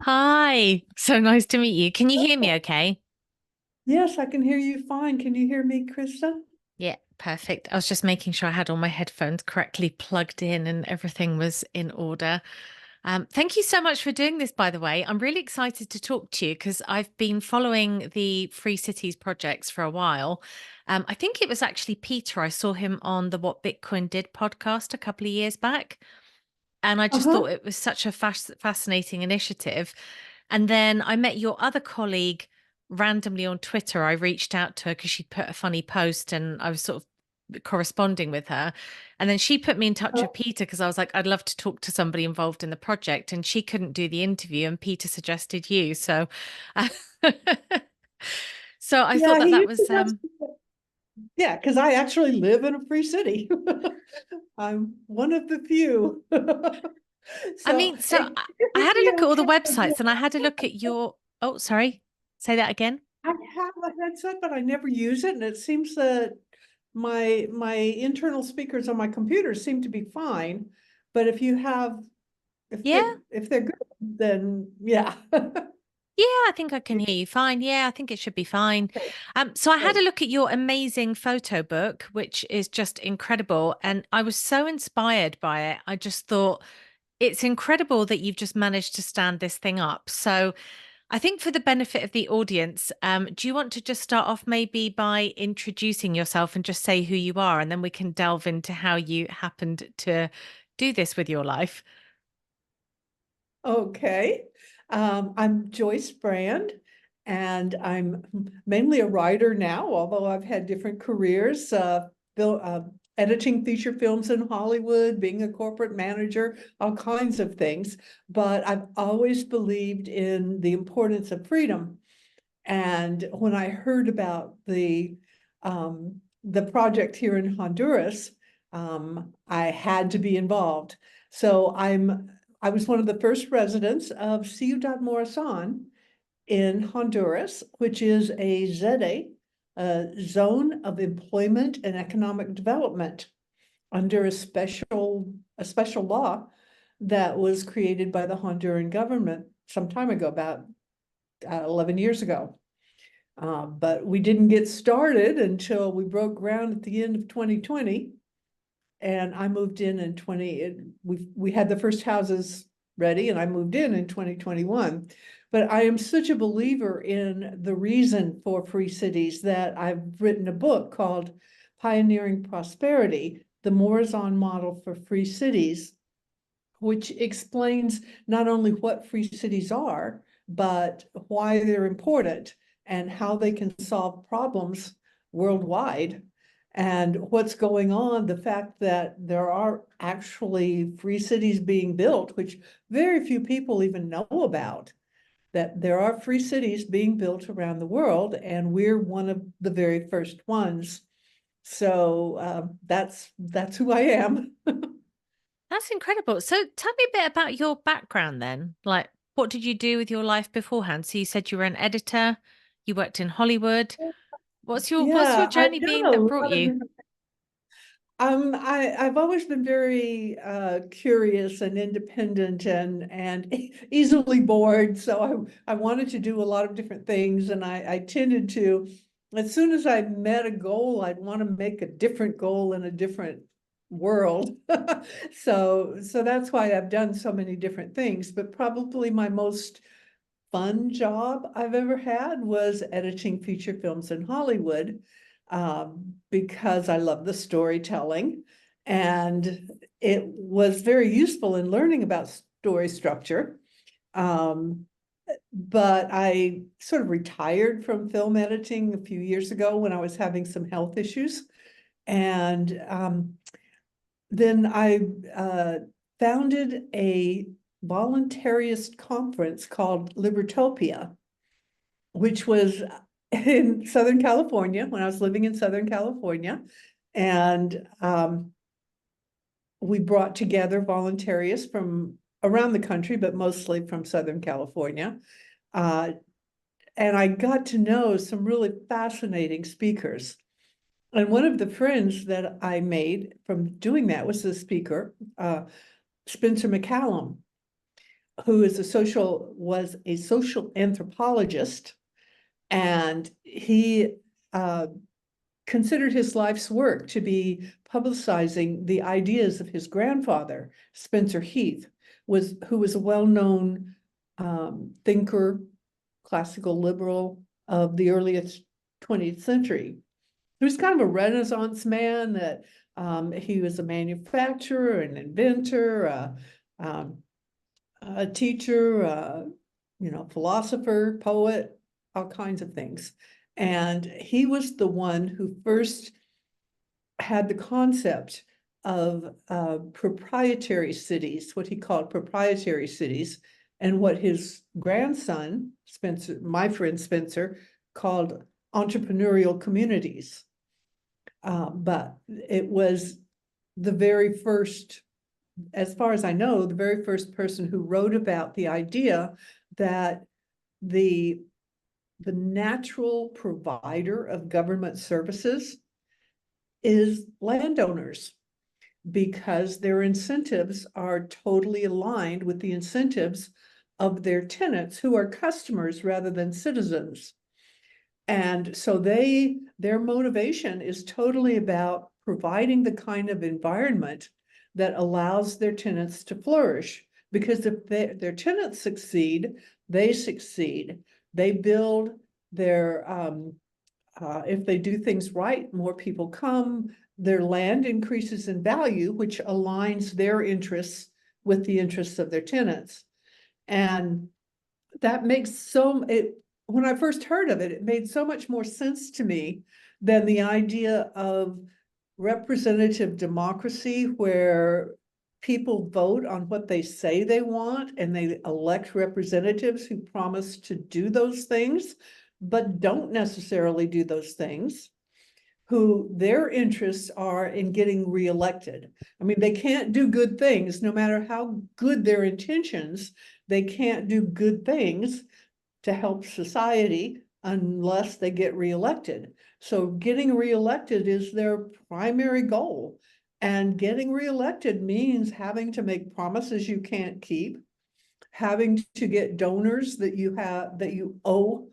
Hi, so nice to meet you. Can you hear me okay? Yes, I can hear you fine. Can you hear me, Krista? Yeah, perfect. I was just making sure I had all my headphones correctly plugged in and everything was in order. Thank you so much for doing this, by the way. I'm really excited to talk to you because I've been following the Free Cities projects for a while. I think it was actually Peter. I saw him on the What Bitcoin Did podcast a couple of years back. And I just Uh-huh. thought it was such a fascinating initiative. And then I met your other colleague randomly on Twitter. I reached out to her because she'd put a funny post and I was sort of corresponding with her. And then she put me in touch with Peter because I was like, I'd love to talk to somebody involved in the project. And she couldn't do the interview, and Peter suggested you. So, so I thought Yeah, that he that usually was does. Yeah, because I actually live in a free city. I'm one of the few. I So mean, so it I would had a be look at all the okay to do. websites and I had a look at your, oh, sorry, say that again. I have a headset, but I never use it, and it seems that my internal speakers on my computer seem to be fine. But Yeah. if they're good, then yeah. Yeah, I think I can hear you fine. Yeah, I think it should be fine. So I had a Great. look at your amazing photo book, which is just incredible, and I was so inspired by it. I just thought it's incredible that you've just managed to stand this thing up. So I think for the benefit of the audience, do you want to just start off maybe by introducing yourself and just say who you are, and then we can delve into how you happened to do this with your life? Okay. I'm Joyce Brand, and I'm mainly a writer now, although I've had different careers, editing feature films in Hollywood, being a corporate manager, all kinds of things. But I've always believed in the importance of freedom. And when I heard about the project here in Honduras, I had to be involved. So I was one of the first residents of Ciudad Morazan in Honduras, which is a ZA, a zone of employment and economic development under a special law that was created by the Honduran government some time ago, about 11 years ago. But we didn't get started until we broke ground at the end of 2020. And I moved in 20, we had the first houses ready and I moved in 2021. But I am such a believer in the reason for free cities that I've written a book called Pioneering Prosperity, the Morazan Model for Free Cities, which explains not only what free cities are, but why they're important and how they can solve problems worldwide. And what's going on, the fact that there are actually free cities being built, which very few people even know about, that there are free cities being built around the world, and we're one of the very first ones. So that's who I am. That's incredible. So tell me a bit about your background then. Like, what did you do with your life beforehand? So you said you were an editor, you worked in Hollywood. What's your Yeah, journey I've done been a that brought lot of you? different. I've always been very curious and independent and easily bored. So I wanted to do a lot of different things, and I tended to, as soon as I met a goal, I'd want to make a different goal in a different world. So that's why I've done so many different things. But probably my most fun job I've ever had was editing feature films in Hollywood, because I love the storytelling. And it was very useful in learning about story structure. Um, but I sort of retired from film editing a few years ago when I was having some health issues. And then I founded a voluntarist conference called Libertopia, which was in Southern California when I was living in Southern California. And we brought together voluntarists from around the country, but mostly from Southern California. Uh, and I got to know some really fascinating speakers. And one of the friends that I made from doing that was the speaker, Spencer McCallum. who was a social anthropologist, and he considered his life's work to be publicizing the ideas of his grandfather, Spencer Heath, who was a well-known thinker, classical liberal of the earliest 20th century. He was kind of a Renaissance man. That he was a manufacturer, an inventor, a teacher, philosopher, poet, all kinds of things. And he was the one who first had the concept of proprietary cities, what he called proprietary cities, and what his grandson, Spencer, my friend Spencer, called entrepreneurial communities. But it was the very first, as far as I know, the very first person who wrote about the idea that the natural provider of government services is landowners, because their incentives are totally aligned with the incentives of their tenants, who are customers rather than citizens. And so their motivation is totally about providing the kind of environment that allows their tenants to flourish. Because if their tenants succeed, they succeed. They build their, if they do things right, more people come, their land increases in value, which aligns their interests with the interests of their tenants. And that makes when I first heard of it, it made so much more sense to me than the idea of representative democracy, where people vote on what they say they want and they elect representatives who promise to do those things, but don't necessarily do those things, who their interests are in getting reelected. I mean, they can't do good things, no matter how good their intentions, they can't do good things to help society unless they get reelected. So getting reelected is their primary goal. And getting reelected means having to make promises you can't keep, having to get donors that you owe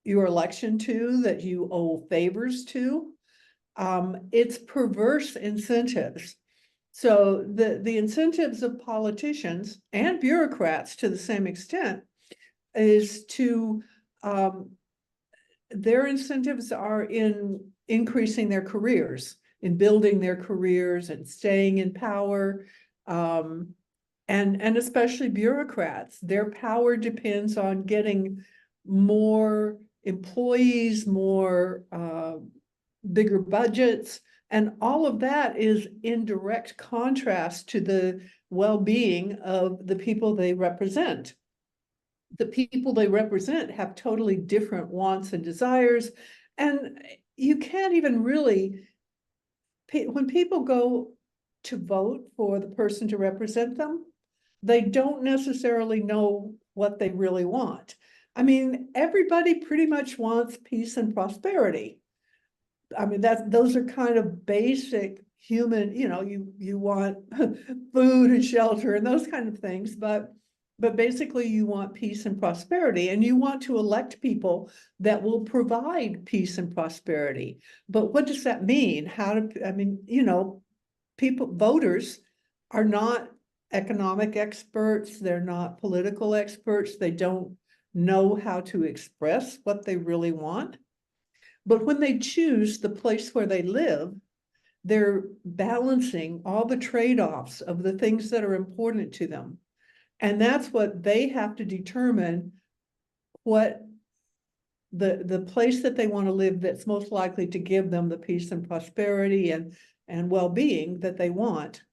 your election to, that you owe favors to. It's perverse incentives. So the incentives of politicians and bureaucrats, to the same extent, is to their incentives are in increasing their careers, in building their careers and staying in power. And especially bureaucrats, their power depends on getting more employees, more bigger budgets, and all of that is in direct contrast to the well-being of the people they represent. The people they represent have totally different wants and desires, and you can't even really, when people go to vote for the person to represent them, they don't necessarily know what they really want. I mean, everybody pretty much wants peace and prosperity. I mean, those are kind of basic human, you want food and shelter and those kind of things, but basically you want peace and prosperity, and you want to elect people that will provide peace and prosperity. But what does that mean? Voters are not economic experts, they're not political experts, they don't know how to express what they really want. But when they choose the place where they live, they're balancing all the trade-offs of the things that are important to them. And that's what they have to determine, what the place that they want to live that's most likely to give them the peace and prosperity and well-being that they want.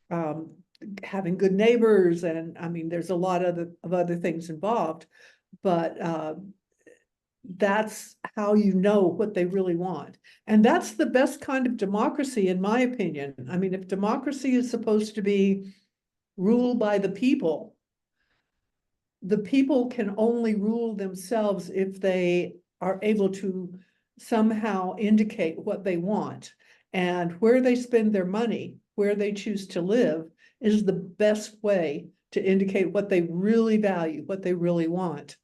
Having good neighbors, and I mean, there's a lot of other things involved, but that's how you know what they really want. And that's the best kind of democracy, in my opinion. I mean, if democracy is supposed to be ruled by the people can only rule themselves if they are able to somehow indicate what they want. And where they spend their money, where they choose to live, is the best way to indicate what they really value, what they really want.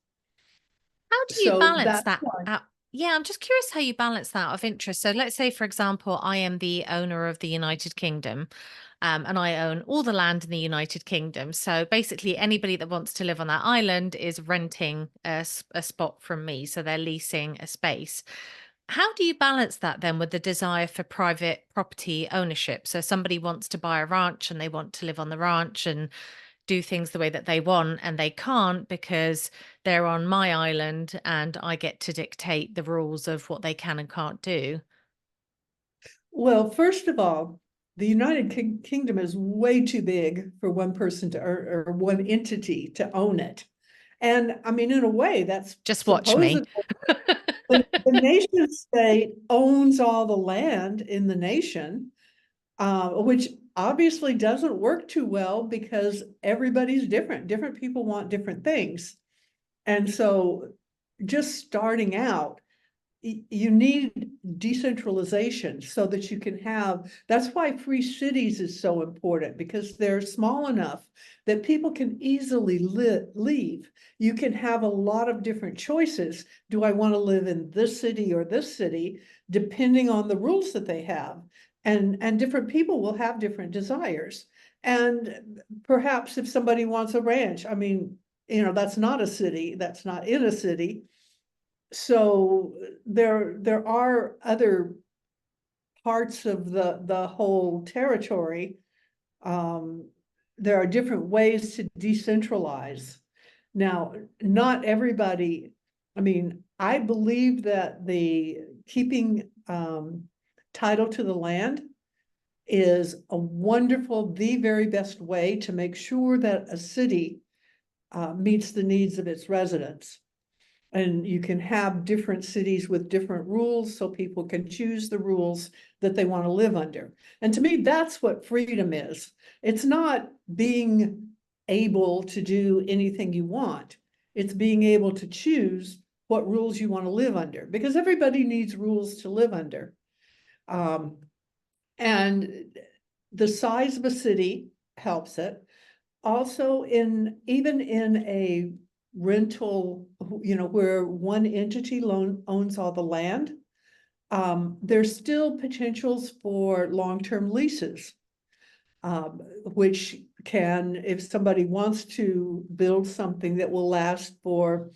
How do you So balance that's that why. out? Yeah, I'm just curious how you balance that of interest. So let's say, for example, I am the owner of the United Kingdom, and I own all the land in the United Kingdom. So basically, anybody that wants to live on that island is renting a spot from me. So they're leasing a space. How do you balance that then with the desire for private property ownership? So somebody wants to buy a ranch and they want to live on the ranch and do things the way that they want, and they can't because they're on my island and I get to dictate the rules of what they can and can't do. Well, first of all, the United Kingdom is way too big for one person to or one entity to own it. And I mean, in a way, that's Just watch me. supposedly the nation state owns all the land in the nation, which obviously doesn't work too well because everybody's different. Different people want different things. And so just starting out, you need decentralization so that you can have, that's why free cities is so important, because they're small enough that people can easily leave. You can have a lot of different choices. Do I want to live in this city or this city, depending on the rules that they have? And different people will have different desires. And perhaps if somebody wants a ranch, I mean, that's not a city, that's not in a city. So there are other parts of the whole territory. There are different ways to decentralize. Now, not everybody, I mean, I believe that the keeping title to the land is a wonderful, the very best way to make sure that a city meets the needs of its residents. And you can have different cities with different rules so people can choose the rules that they want to live under. And to me, that's what freedom is. It's not being able to do anything you want. It's being able to choose what rules you want to live under, because everybody needs rules to live under. And the size of a city helps it. Also, even in a rental, where one entity owns all the land, there's still potentials for long-term leases, which can, if somebody wants to build something that will last for,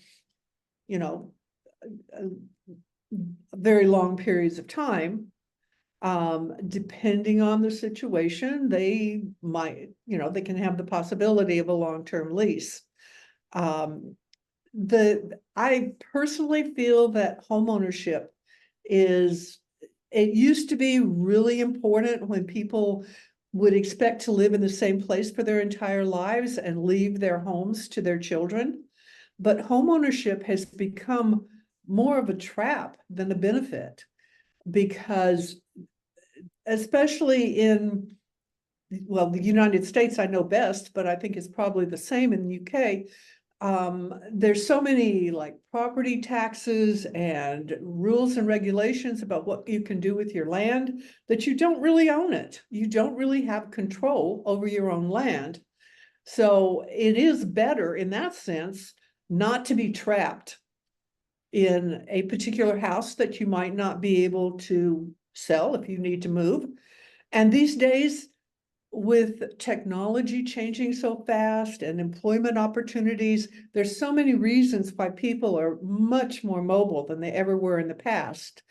very long periods of time, depending on the situation, they might, they can have the possibility of a long-term lease. I personally feel that homeownership it used to be really important when people would expect to live in the same place for their entire lives and leave their homes to their children. But homeownership has become more of a trap than a benefit, because especially in, well, the United States, I know best, but I think it's probably the same in the UK. There's so many like property taxes and rules and regulations about what you can do with your land that you don't really own it. You don't really have control over your own land. So it is better in that sense not to be trapped in a particular house that you might not be able to sell if you need to move. And these days, with technology changing so fast and employment opportunities, there's so many reasons why people are much more mobile than they ever were in the past.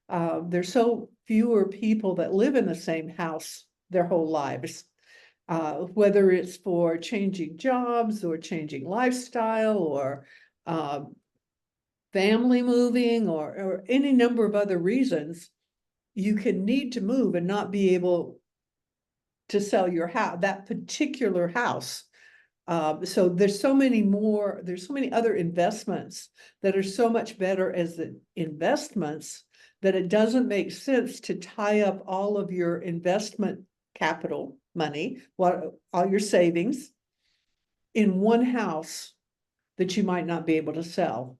There's so fewer people that live in the same house their whole lives, whether it's for changing jobs or changing lifestyle or family moving or any number of other reasons. You can need to move and not be able to sell your house, that particular house. So there's so many other investments that are so much better as the investments that it doesn't make sense to tie up all of your investment capital money, all your savings in one house that you might not be able to sell.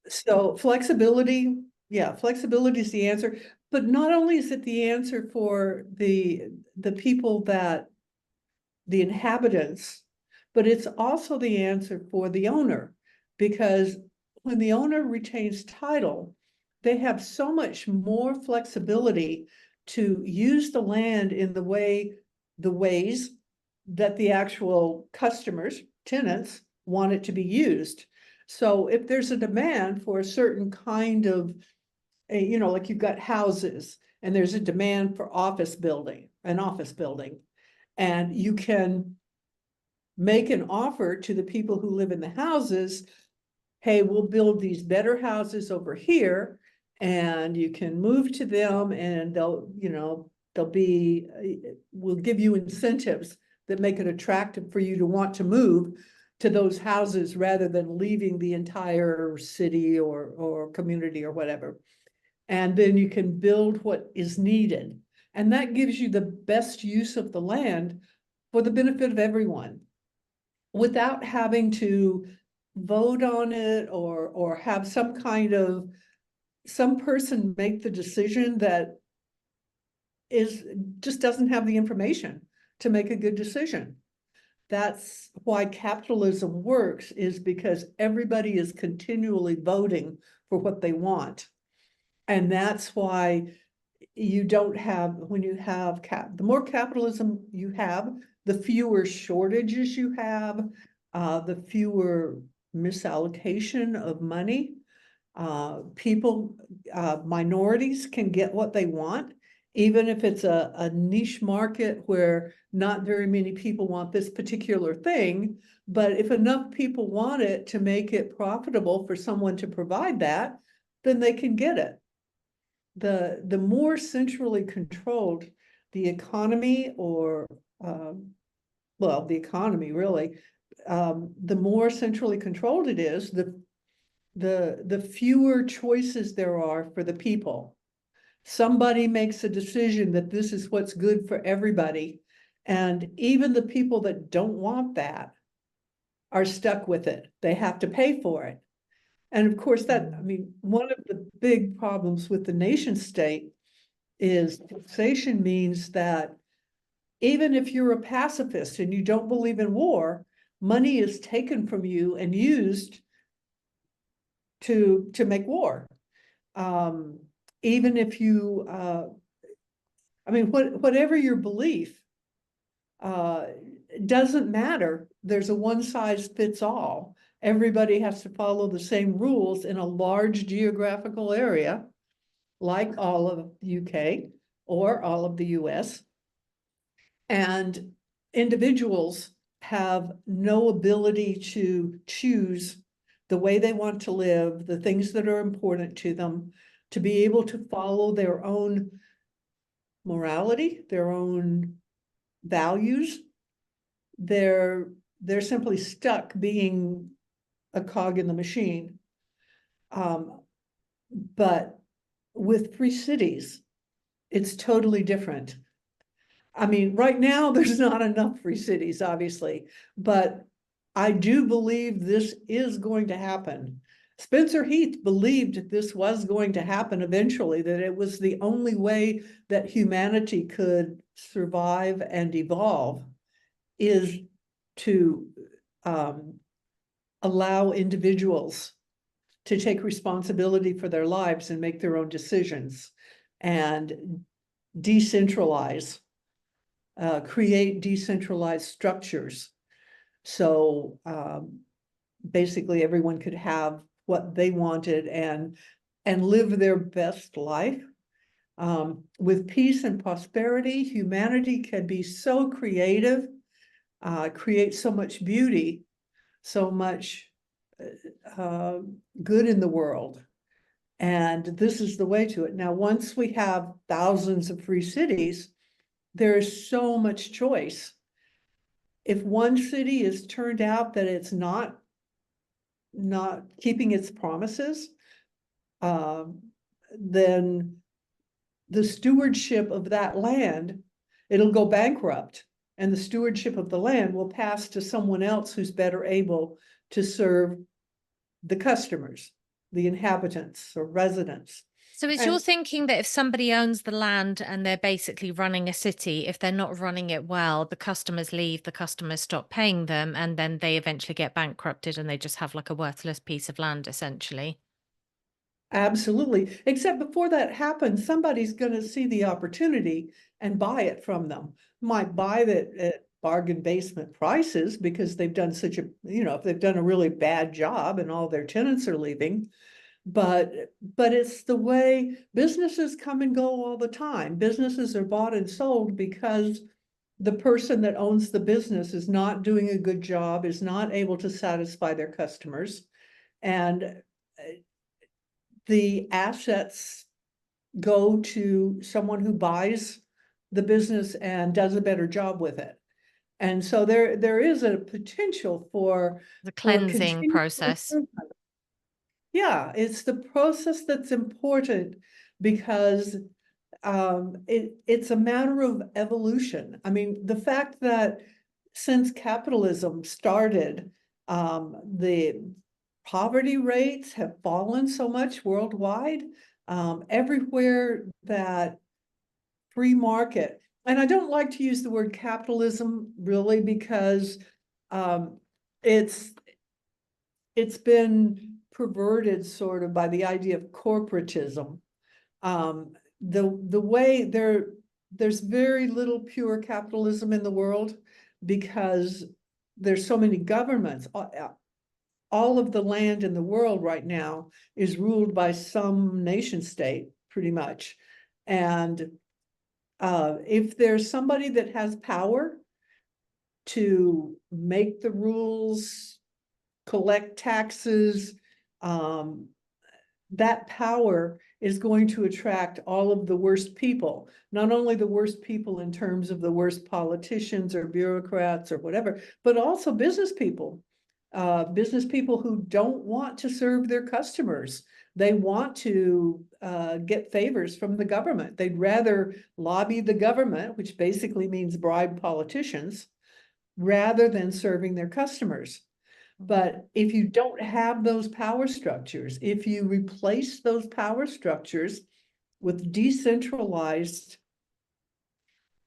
So flexibility, yeah, flexibility is the answer. But not only is it the answer for the people that the inhabitants, but it's also the answer for the owner, because when the owner retains title, they have so much more flexibility to use the land in the ways that the actual customers, tenants, want it to be used. So if there's a demand for a certain kind of, like you've got houses and there's a demand for an office building, and you can make an offer to the people who live in the houses, hey, we'll build these better houses over here, and you can move to them, and we'll give you incentives that make it attractive for you to want to move to those houses rather than leaving the entire city or community or whatever. And then you can build what is needed. And that gives you the best use of the land for the benefit of everyone, without having to vote on it or have some person make the decision that just doesn't have the information to make a good decision. That's why capitalism works, is because everybody is continually voting for what they want. And that's why you don't have, when you have the more capitalism you have, the fewer shortages you have, the fewer misallocation of money. Minorities can get what they want, even if it's a niche market where not very many people want this particular thing. But if enough people want it to make it profitable for someone to provide that, then they can get it. The more centrally controlled the economy, or the economy really, the more centrally controlled it is, the fewer choices there are for the people. Somebody makes a decision that this is what's good for everybody, and even the people that don't want that are stuck with it. They have to pay for it. And of course, one of the big problems with the nation state is taxation means that even if you're a pacifist and you don't believe in war, money is taken from you and used to make war. Even if you, whatever your belief, doesn't matter. There's a one size fits all. Everybody has to follow the same rules in a large geographical area, like all of the UK or all of the US. And individuals have no ability to choose the way they want to live, the things that are important to them, to be able to follow their own morality, their own values. They're simply stuck being a cog in the machine. But with free cities, it's totally different. Right now there's not enough free cities, obviously, but I do believe this is going to happen. Spencer Heath believed this was going to happen eventually, that it was the only way that humanity could survive and evolve, is to allow individuals to take responsibility for their lives and make their own decisions, and decentralize, create decentralized structures. So basically everyone could have what they wanted and live their best life. With peace and prosperity, humanity can be so creative, create so much beauty, so much good in the world. And this is the way to it. Now, once we have thousands of free cities, there is so much choice. If one city is turned out that it's not keeping its promises, then the stewardship of that land, it'll go bankrupt, and the stewardship of the land will pass to someone else who's better able to serve the customers, the inhabitants or residents. So is your And thinking that if somebody owns the land and they're basically running a city, if they're not running it well, the customers leave, the customers stop paying them, and then they eventually get bankrupted and they just have like a worthless piece of land, essentially? absolutely, except before that happens, somebody's gonna see the opportunity and buy it from them. Might buy it at bargain basement prices because they've done such a, if they've done a really bad job and all their tenants are leaving. But it's the way businesses come and go all the time. Businesses are bought and sold because the person that owns the business is not doing a good job, is not able to satisfy their customers. And the assets go to someone who buys the business and does a better job with it. And so there is a potential The for cleansing continual process. improvement. Yeah, it's the process that's important because it's a matter of evolution. I mean, the fact that since capitalism started, the poverty rates have fallen so much worldwide. Everywhere that free market, and I don't like to use the word capitalism really because um, it's it's been perverted sort of by the idea of corporatism. The way there's very little pure capitalism in the world because there's so many governments. All of the land in the world right now is ruled by some nation state, pretty much. And if there's somebody that has power to make the rules, collect taxes, that power is going to attract all of the worst people, not only the worst people in terms of the worst politicians or bureaucrats or whatever, but also business people who don't want to serve their customers. They want to get favors from the government. They'd rather lobby the government, which basically means bribe politicians, rather than serving their customers. But if you don't have those power structures, if you replace those power structures with decentralized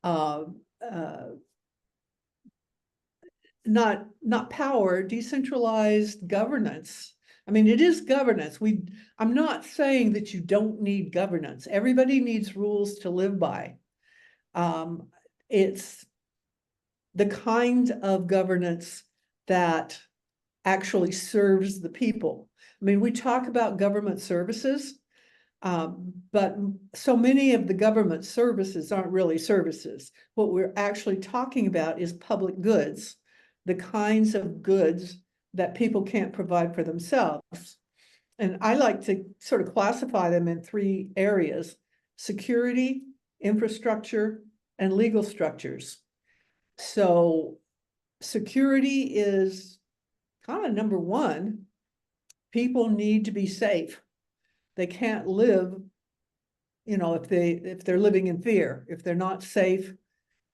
uh, uh, not power, decentralized governance. I mean, it is governance. I'm not saying that you don't need governance. Everybody needs rules to live by. It's the kind of governance that actually serves the people. I mean, we talk about government services, but so many of the government services aren't really services. What we're actually talking about is public goods, the kinds of goods that people can't provide for themselves. And I like to sort of classify them in three areas: security, infrastructure, and legal structures. So security is kind of number one. People need to be safe. They can't live, if they're living in fear, if they're not safe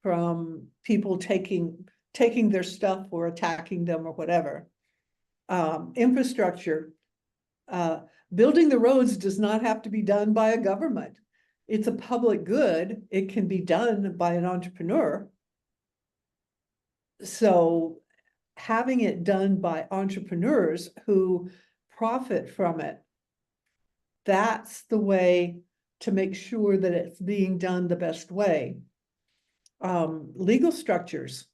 from people taking their stuff or attacking them or whatever. Infrastructure, building the roads does not have to be done by a government. It's a public good. It can be done by an entrepreneur. So having it done by entrepreneurs who profit from it, that's the way to make sure that it's being done the best way. Legal structures.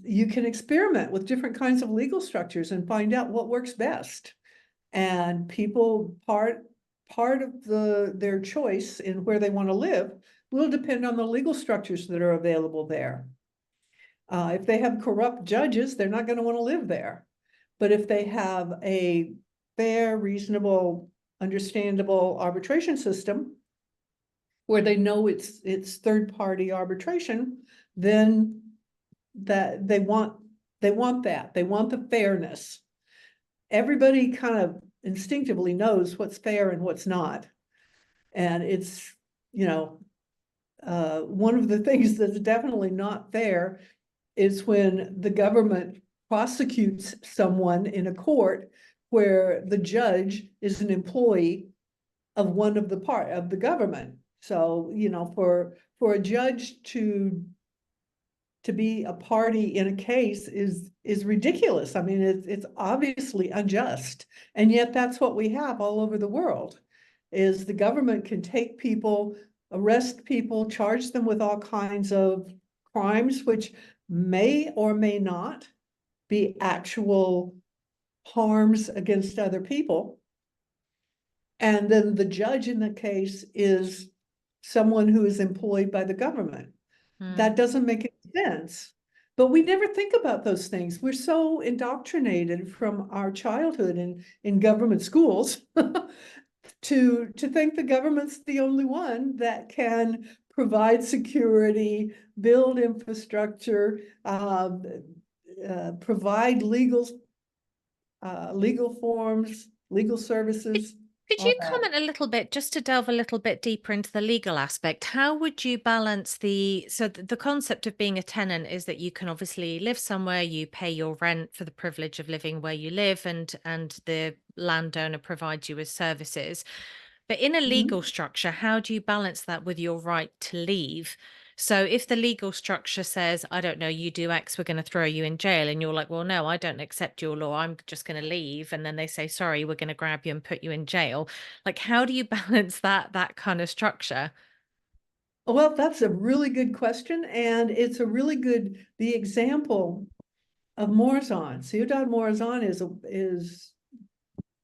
You can experiment with different kinds of legal structures and find out what works best. And people, part of their choice in where they want to live will depend on the legal structures that are available there. If they have corrupt judges, they're not going to want to live there. But if they have a fair, reasonable, understandable arbitration system where they know it's third-party arbitration, then that they want that. They want the fairness. Everybody kind of instinctively knows what's fair and what's not. And it's, one of the things that's definitely not fair is when the government prosecutes someone in a court where the judge is an employee of one of the part of the government. So, you know, for a judge to be a party in a case is ridiculous. I mean, it's obviously unjust. And yet that's what we have all over the world, is the government can take people, arrest people, charge them with all kinds of crimes, which may or may not be actual harms against other people. And then the judge in the case is someone who is employed by the government. That doesn't make any sense. But we never think about those things. We're so indoctrinated from our childhood in government schools to think the government's the only one that can provide security, build infrastructure, provide legal forms, legal services, Could all you that. comment a little bit, just to delve a little bit deeper into the legal aspect? How would you balance the concept of being a tenant is that you can obviously live somewhere, you pay your rent for the privilege of living where you live, and the landowner provides you with services. But in a legal Mhm. structure, how do you balance that with your right to leave? So if the legal structure says, I don't know, you do X, we're going to throw you in jail, and you're like, well, no, I don't accept your law, I'm just going to leave. And then they say, sorry, we're going to grab you and put you in jail. Like, how do you balance that kind of structure? Well, that's a really good question, and it's a really good, the example of Morazan. Ciudad Morazan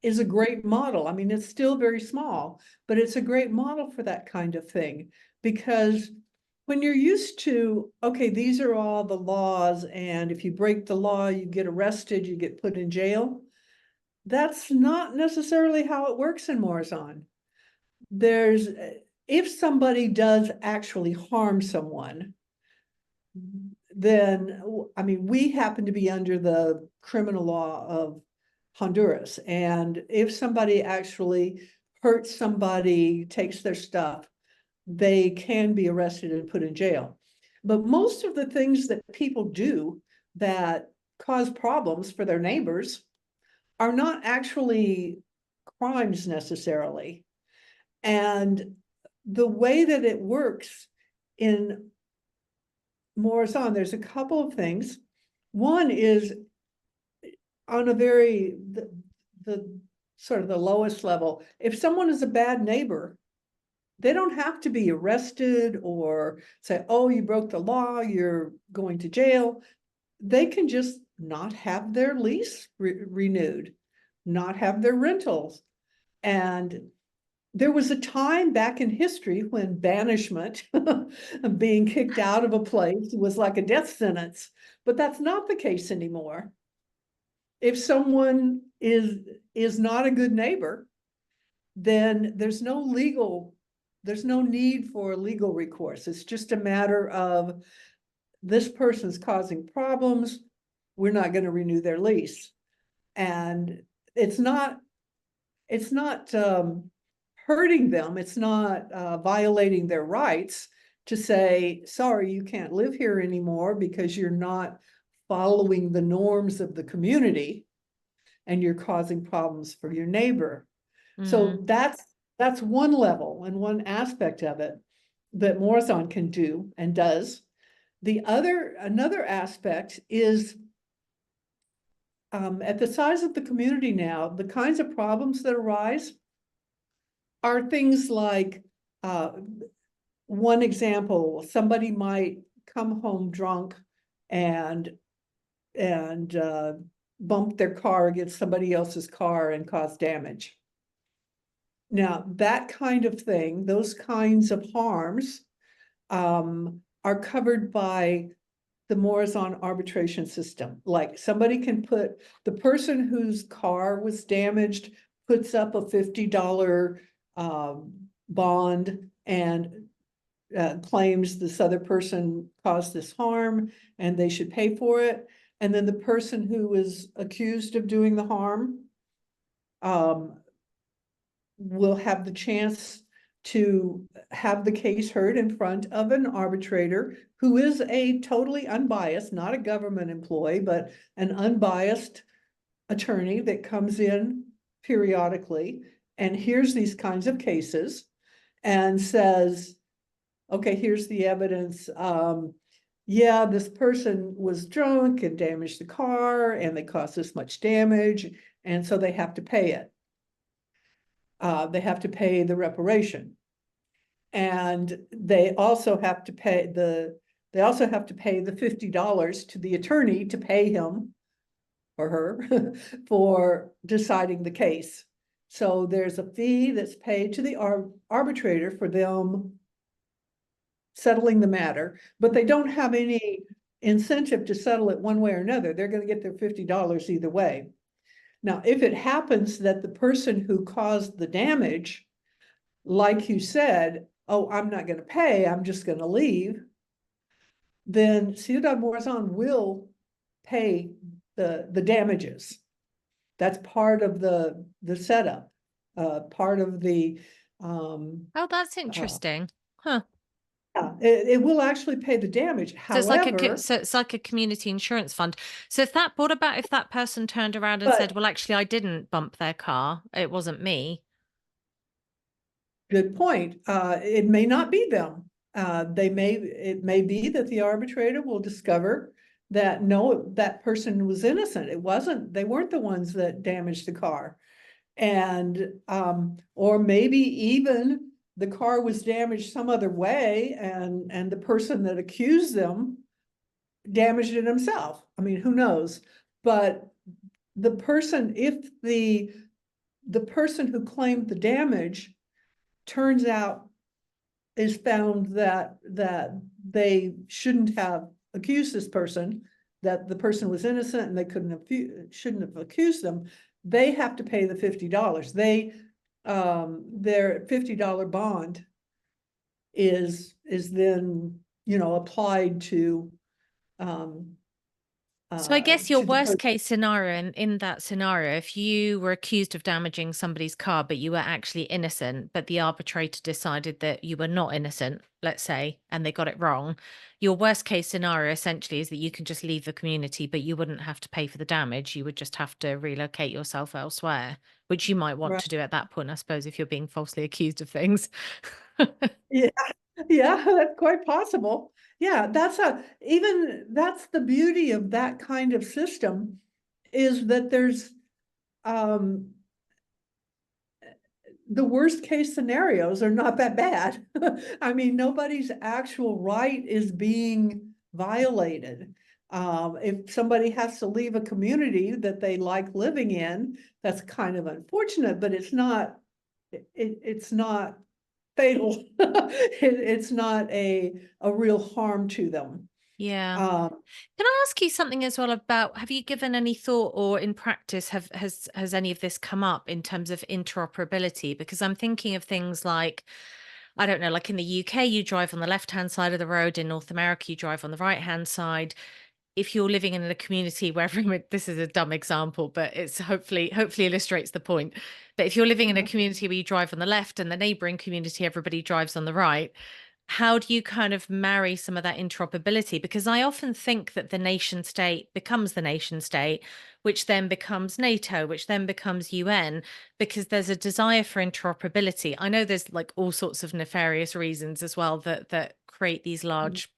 is a great model. I mean, it's still very small, but it's a great model for that kind of thing. Because when you're used to, okay, these are all the laws, and if you break the law, you get arrested, you get put in jail. That's not necessarily how it works in Morazan. There's, if somebody does actually harm someone, then, I mean, we happen to be under the criminal law of Honduras. And if somebody actually hurts somebody, takes their stuff, they can be arrested and put in jail. But most of the things that people do that cause problems for their neighbors are not actually crimes necessarily. And the way that it works in Morazan, there's a couple of things. One is on a the sort of the lowest level. If someone is a bad neighbor, they don't have to be arrested or say, oh, you broke the law, you're going to jail. They can just not have their lease renewed, not have their rentals. And there was a time back in history when banishment, being kicked out of a place, was like a death sentence, but that's not the case anymore. If someone is not a good neighbor, then there's no need for legal recourse. It's just a matter of this person's causing problems, we're not going to renew their lease. And it's not hurting them, it's not violating their rights to say, sorry, you can't live here anymore because you're not following the norms of the community and you're causing problems for your neighbor. So that's one level and one aspect of it that Morazan can do and does. Another aspect is at the size of the community now, the kinds of problems that arise are things like, one example, somebody might come home drunk and bump their car against somebody else's car and cause damage. Now, that kind of thing, those kinds of harms, are covered by the Morazan arbitration system. Like somebody can the person whose car was damaged puts up a $50 bond and claims this other person caused this harm and they should pay for it. And then the person who was accused of doing the harm will have the chance to have the case heard in front of an arbitrator who is a totally unbiased, not a government employee, but an unbiased attorney that comes in periodically and hears these kinds of cases and says, okay, here's the evidence. Yeah, this person was drunk and damaged the car and they caused this much damage. And so they have to pay it. They have to pay the reparation. And they also have to pay the $50 to the attorney to pay him or her for deciding the case. So there's a fee that's paid to the arbitrator for them settling the matter, but they don't have any incentive to settle it one way or another. They're going to get their $50 either way. Now, if it happens that the person who caused the damage, like you said, oh, I'm not going to pay, I'm just going to leave, then Ciudad Morazan will pay the damages. That's part of the setup, part of the Oh, that's interesting. Huh. yeah, it will actually pay the damage. So it's like a However, so it's like a community insurance fund. So if that what about if that person turned around and said, but well, actually, I didn't bump their car. It wasn't me. good point. It may not be them. It may be that the arbitrator will discover that no, that person was innocent. They weren't the ones that damaged the car. And, or maybe even the car was damaged some other way and the person that accused them damaged it himself. I mean, who knows? But the person, if the person who claimed the damage turns out is found that they shouldn't have accused this person, that the person was innocent and they shouldn't have accused them, they have to pay the $50. Their $50 bond is then, applied um, So I guess your to the worst person. case scenario in that scenario, if you were accused of damaging somebody's car, but you were actually innocent, but the arbitrator decided that you were not innocent, let's say, and they got it wrong, your worst case scenario essentially is that you can just leave the community, but you wouldn't have to pay for the damage. You would just have to relocate yourself elsewhere, which you might want Right. to do at that point, I suppose, if you're being falsely accused of things. Yeah, yeah, that's quite possible. Yeah, that's the beauty of that kind of system is that there's um the worst case scenarios are not that bad. I mean, nobody's actual right is being violated. If somebody has to leave a community that they like living in, that's kind of unfortunate, but it's not fatal. It's not a real harm to them. Yeah. Um, Can I ask you something as well about have you given any thought or in practice has any of this come up in terms of interoperability? Because I'm thinking of things like, I don't know, like in the UK, you drive on the left-hand side of the road. In North America, you drive on the right-hand side. If you're living in a community where everyone, this is a dumb example, but it's hopefully illustrates the point. But if you're living in a community where you drive on the left and the neighboring community, everybody drives on the right, how do you kind of marry some of that interoperability? Because I often think that the nation state becomes the nation state, which then becomes NATO, which then becomes UN, because there's a desire for interoperability. I know there's like all sorts of nefarious reasons as well that create these large,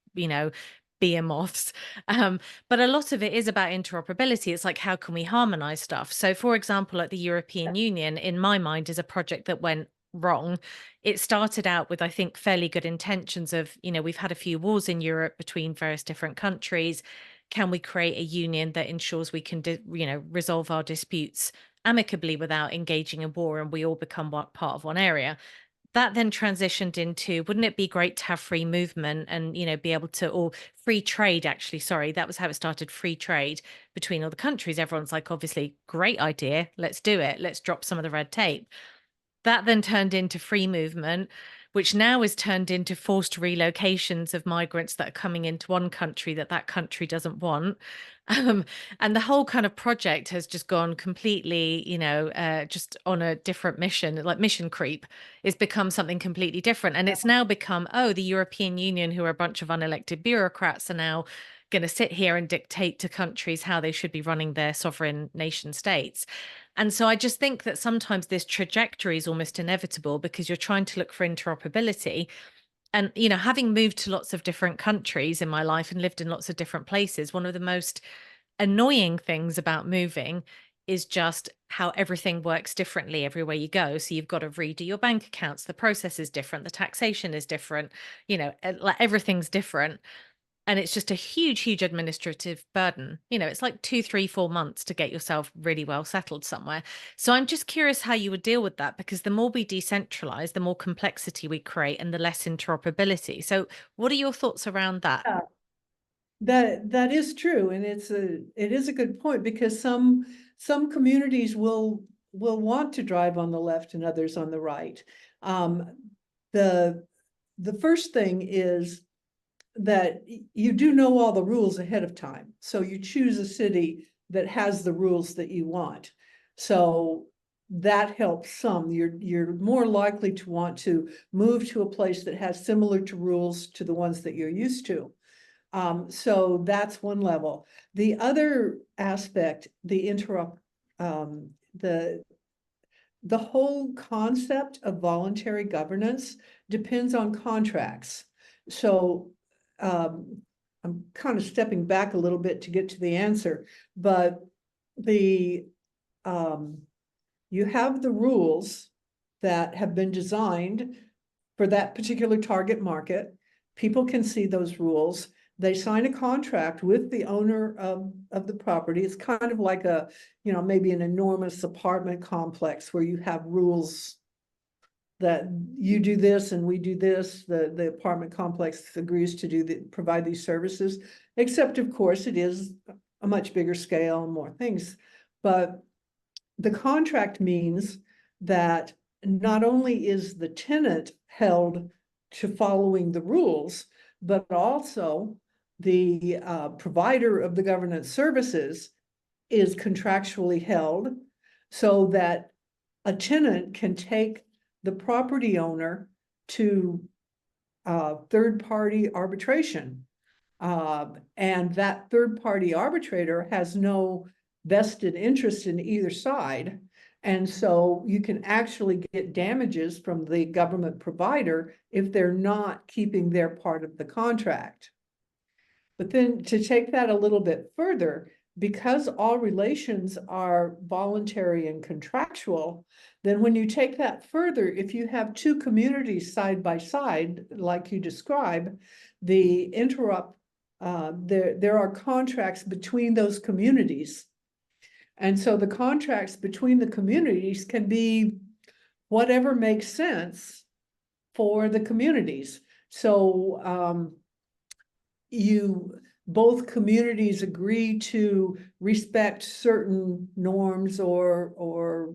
behemoths. But a lot of it is about interoperability. It's like, how can we harmonize stuff? So, for example, like the European Union, in my mind, is a project that went wrong. It started out with, I think, fairly good intentions of, we've had a few wars in Europe between various different countries. Can we create a union that ensures we can, resolve our disputes amicably without engaging in war and we all become part of one area? That then transitioned into, wouldn't it be great to have free movement and, be able to, or free trade, actually, sorry, that was how it started, free trade between all the countries. Everyone's like, obviously, great idea. Let's do it. Let's drop some of the red tape. That then turned into free movement, which now is turned into forced relocations of migrants that are coming into one country that country doesn't want. Um, and the whole kind of project has just gone completely, just on a different mission, like mission creep. It's become something completely different. And it's now become, oh, the European Union, who are a bunch of unelected bureaucrats, are now going to sit here and dictate to countries how they should be running their sovereign nation states. And so I just think that sometimes this trajectory is almost inevitable because you're trying to look for interoperability. And, having moved to lots of different countries in my life and lived in lots of different places, one of the most annoying things about moving is just how everything works differently everywhere you go. So you've got to redo your bank accounts. The process is different. The taxation is different. Like everything's different. And it's just a huge, huge administrative burden. It's like 2, 3, 4 months to get yourself really well settled somewhere. So I'm just curious how you would deal with that, because the more we decentralize, the more complexity we create and the less interoperability. So what are your thoughts around that? Yeah, that is true, and it is a good point, because some communities will want to drive on the left and others on the right. Um, the first thing is that you do know all the rules ahead of time. So you choose a city that has the rules that you want. So that helps some. You're more likely to want to move to a place that has similar to rules to the ones that you're used to. So that's one level. The other aspect, um, the the whole concept of voluntary governance depends on contracts. So I'm kind of stepping back a little bit to get to the answer, but the you have the rules that have been designed for that particular target market. People can see those rules. They sign a contract with the owner of the property. It's kind of like maybe an enormous apartment complex where you have rules that you do this and we do this. The apartment complex agrees to provide these services, except of course it is a much bigger scale and more things. But the contract means that not only is the tenant held to following the rules, but also the provider of the governance services is contractually held, so that a tenant can take the property owner to third-party arbitration. And that third-party arbitrator has no vested interest in either side. And so you can actually get damages from the government provider if they're not keeping their part of the contract. But then to take that a little bit further, because all relations are voluntary and contractual, then when you take that further, if you have two communities side by side, like you describe, the there are contracts between those communities. And so the contracts between the communities can be whatever makes sense for the communities. So both communities agree to respect certain norms or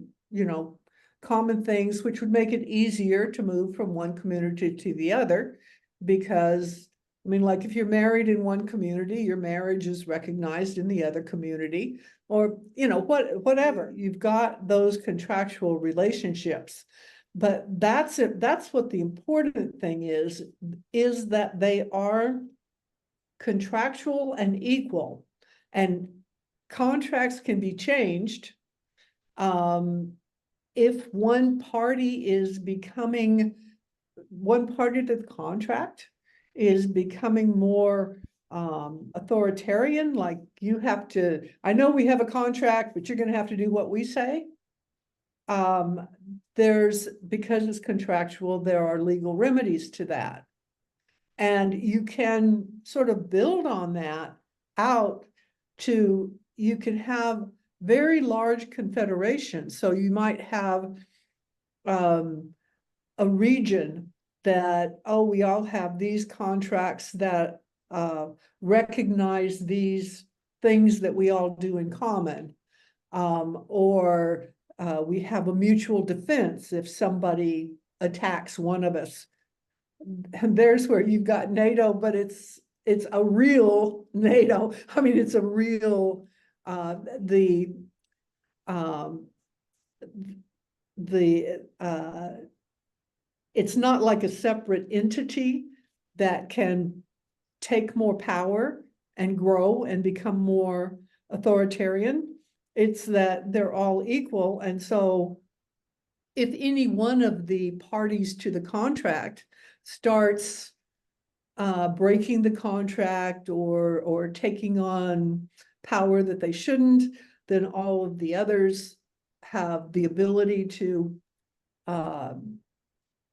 common things, which would make it easier to move from one community to the other. Because like if you're married in one community, your marriage is recognized in the other community, or whatever. You've got those contractual relationships. But that's it. That's what the important thing is that they are contractual and equal, and contracts can be changed if one party to the contract is becoming more authoritarian, like I know we have a contract, but you're going to have to do what we say. Because it's contractual, there are legal remedies to that. And you can sort of build on that you can have very large confederations. So you might have a region that, we all have these contracts that recognize these things that we all do in common. Or we have a mutual defense if somebody attacks one of us. And there's where you've got NATO, but it's a real NATO. It's a real it's not like a separate entity that can take more power. and grow and become more authoritarian. It's that they're all equal. And so if any one of the parties to the contract starts breaking the contract or taking on power that they shouldn't, then all of the others have the ability to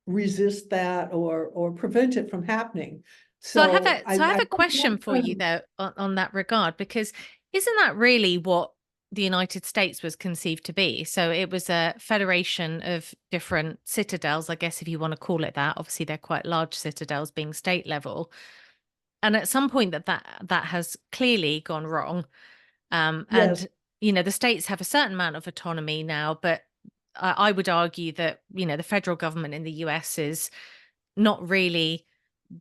resist that or prevent it from happening. So I have So a so I have a question for you don't- though on that regard, because isn't that really what the United States was conceived to be? So it was a federation of different citadels, I guess if you want to call it that. Obviously, they're quite large citadels being state level. And at some point that has clearly gone wrong. Yes, And the states have a certain amount of autonomy now, but I would argue that, the federal government in the US is not really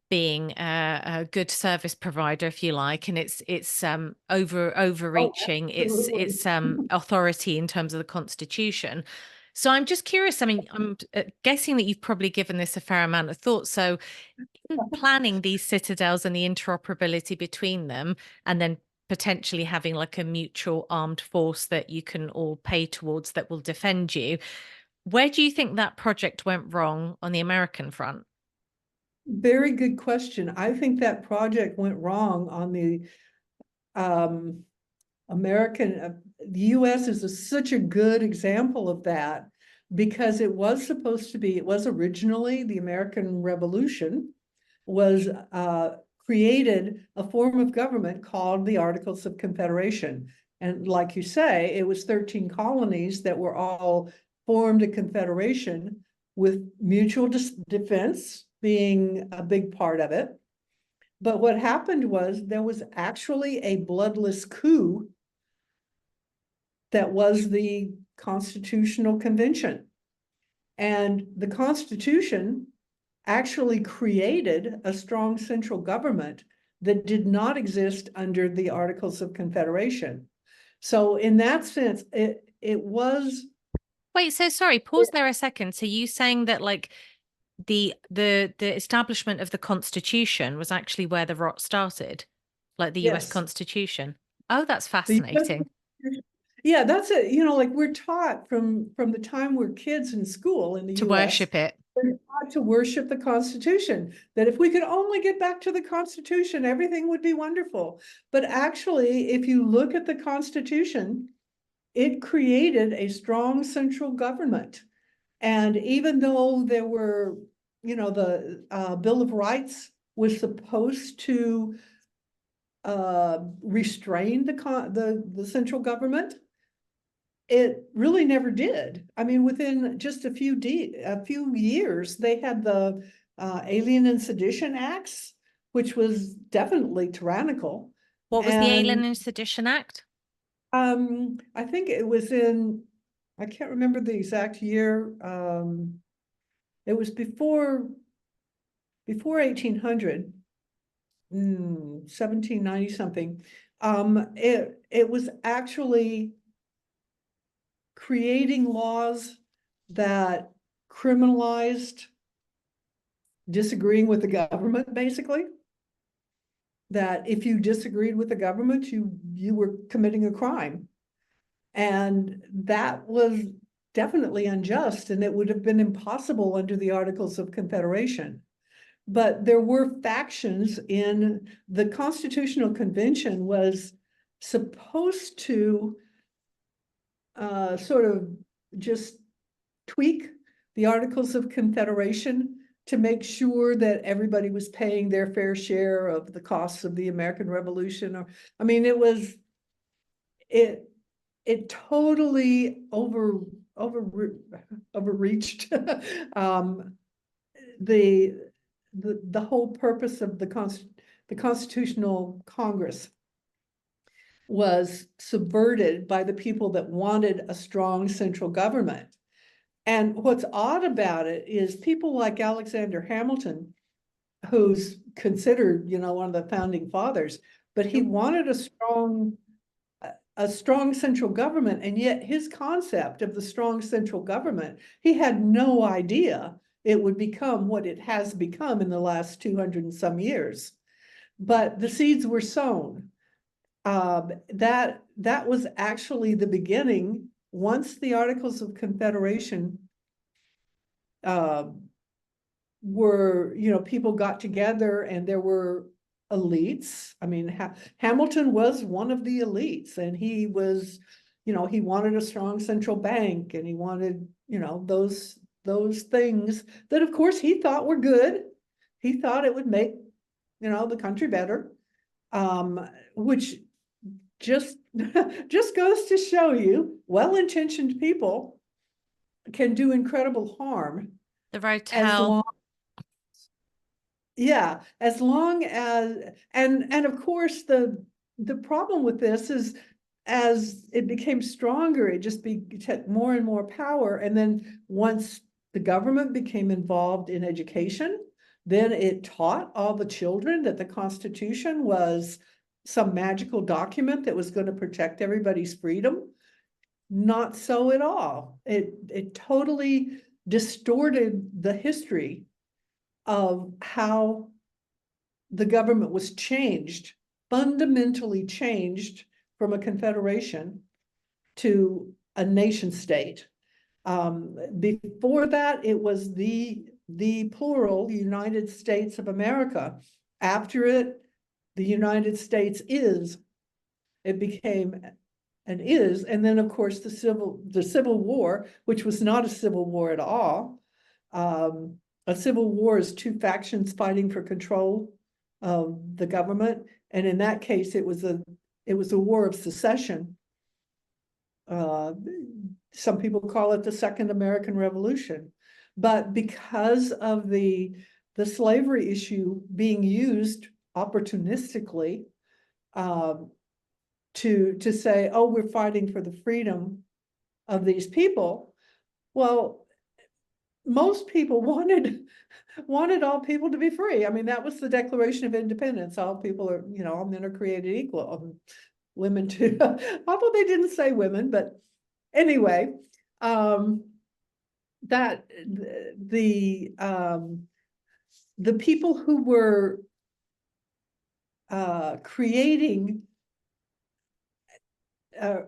being a good service provider, if you like, and it's oh, overreaching absolutely. its authority in terms of the Constitution. So I'm just curious. I mean, I'm guessing that you've probably given this a fair amount of thought. So in planning these citadels and the interoperability between them, and then potentially having like a mutual armed force that you can all pay towards that will defend you. Where do you think that project went wrong on the American front? Very good question. I think that project went wrong on the um, the US is such a good example of that because it was originally the American Revolution was created a form of government called the Articles of Confederation. And like you say, it was 13 colonies that were all formed a confederation with mutual defense being a big part of it. But what happened was there was actually a bloodless coup that was the Constitutional Convention. And the Constitution actually created a strong central government that did not exist under the Articles of Confederation. So in that sense, it was. Wait, so sorry, pause there a second. So you saying that like the establishment of the Constitution was actually where the rot started, like the US Yes. Constitution. Oh, that's The US fascinating. Yeah, that's it. Like we're taught from the time we're kids in school in the To US, worship it. we're taught to worship the Constitution, that if we could only get back to the Constitution, everything would be wonderful. But actually, if you look at the Constitution, it created a strong central government. And even though there were, the Bill of Rights was supposed to restrain the central government, it really never did. I mean, within just a few years, they had the Alien and Sedition Acts, which was definitely tyrannical. What was the Alien And and Sedition Act? I think it was I can't remember the exact year. It was before 1800, 1790 something. It was actually creating laws that criminalized disagreeing with the government, basically. That if you disagreed with the government, you were committing a crime. And that was definitely unjust, and it would have been impossible under the Articles of Confederation. But there were factions in the Constitutional Convention was supposed to sort of just tweak the Articles of Confederation to make sure that everybody was paying their fair share of the costs of the American Revolution. I mean, it totally overreached the whole purpose of the Constitutional Congress was subverted by the people that wanted a strong central government. And what's odd about it is people like Alexander Hamilton, who's considered, one of the founding fathers, but he wanted a strong central government, and yet his concept of the strong central government, he had no idea it would become what it has become in the last 200 and some years. But the seeds were sown. That was actually the beginning. Once the Articles of Confederation were, people got together and there were elites. I mean, Hamilton was one of the elites, and he was, he wanted a strong central bank, and he wanted, those things that, of course, he thought were good. He thought it would make, the country better, which just just goes to show you well-intentioned people can do incredible harm. The road to as hell. long Yeah, as long as, and of course, the problem with this is, as it became stronger, it just took more and more power. And then once the government became involved in education, then it taught all the children that the Constitution was some magical document that was going to protect everybody's freedom. Not so at all. It totally distorted the history of how the government was changed, fundamentally changed from a confederation to a nation state. Before that, it was the plural United States of America. After it, the United States is. It became and is, and then of course the Civil War, which was not a civil war at all. A civil war is two factions fighting for control of the government, and in that case, it was a war of secession. Some people call it the Second American Revolution, but because of the slavery issue being used opportunistically, to say, oh, we're fighting for the freedom of these people. Well, most people wanted all people to be free. I mean, that was the Declaration of Independence. All people are, all men are created equal. Women too. Although they didn't say women, but anyway, that the people who were creating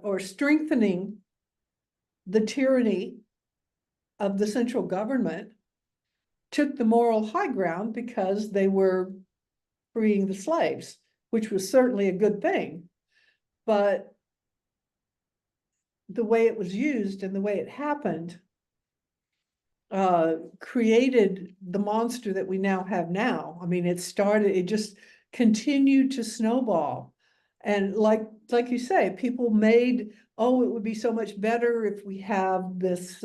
or strengthening the tyranny of the central government took the moral high ground because they were freeing the slaves, which was certainly a good thing. But the way it was used and the way it happened created the monster that we now have now. I mean, it just continued to snowball. And like you say, people made, oh, it would be so much better if we have this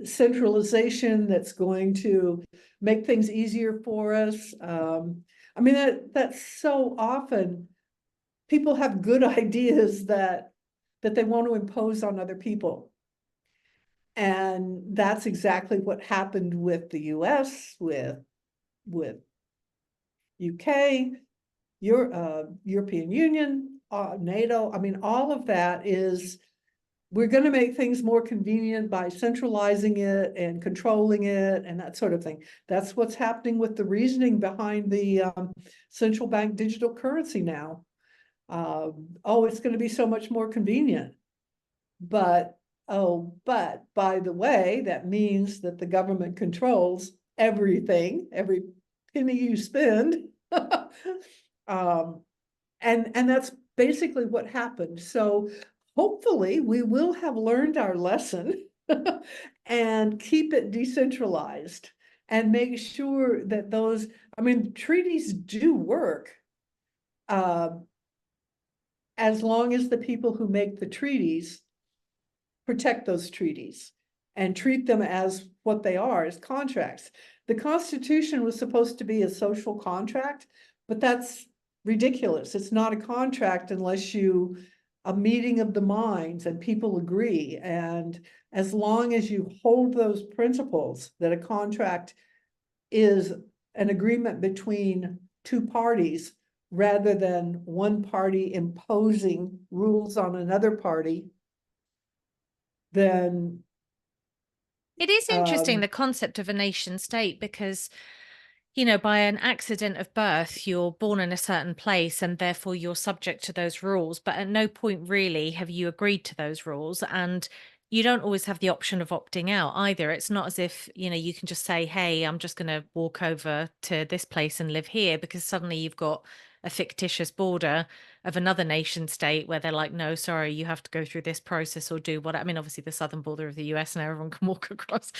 centralization that's going to make things easier for us. I mean, that's so often people have good ideas that they want to impose on other people. And that's exactly what happened with the US, with UK, European Union, NATO. I mean, all of that is, we're going to make things more convenient by centralizing it and controlling it and that sort of thing. That's what's happening with the reasoning behind the central bank digital currency now. Oh, it's going to be so much more convenient. But by the way, that means that the government controls everything, every penny you spend. And that's basically what happened. So hopefully we will have learned our lesson and keep it decentralized and make sure that those, I mean, treaties do work as long as the people who make the treaties protect those treaties and treat them as what they are, as contracts. The Constitution was supposed to be a social contract, but that's ridiculous. It's not a contract unless a meeting of the minds and people agree. And as long as you hold those principles, that a contract is an agreement between two parties rather than one party imposing rules on another party, then it is interesting, the concept of a nation state, because By an accident of birth, you're born in a certain place and therefore you're subject to those rules. But at no point really have you agreed to those rules. And you don't always have the option of opting out either. It's not as if, you can just say, hey, I'm just going to walk over to this place and live here, because suddenly you've got a fictitious border of another nation state where they're like, no, sorry, you have to go through this process or do what. I mean, obviously, the southern border of the US and everyone can walk across.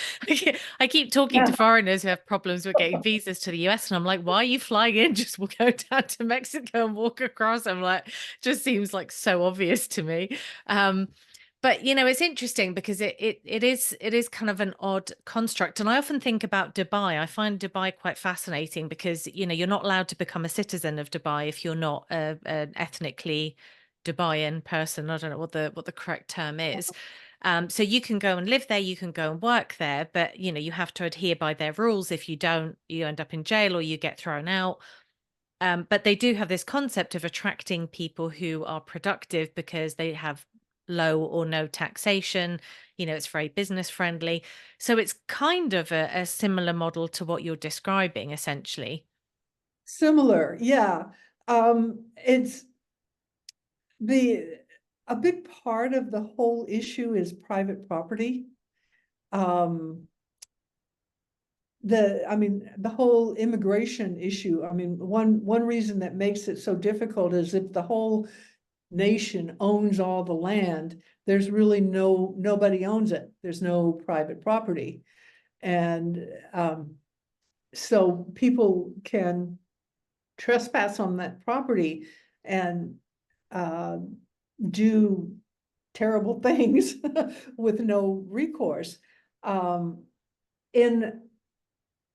I keep talking to Yeah. foreigners who have problems with getting visas to the US, and I'm like, why are you flying in? Just we'll go down to Mexico and walk across. I'm like, just seems like so obvious to me. But it's interesting because it is kind of an odd construct. And I often think about Dubai. I find Dubai quite fascinating because you're not allowed to become a citizen of Dubai if you're not an ethnically Dubaian person. I don't know what the correct term is. So you can go and live there, you can go and work there, but you have to adhere by their rules. If you don't, you end up in jail or you get thrown out. But they do have this concept of attracting people who are productive because they have low or no taxation. It's very business friendly. So it's kind of a similar model to what you're describing, essentially. Similar, yeah. It's the, a big part of the whole issue is private property. Um, the whole immigration issue, one reason that makes it so difficult is if the whole nation owns all the land, there's really nobody owns it. There's no private property. And so people can trespass on that property and do terrible things with no recourse. In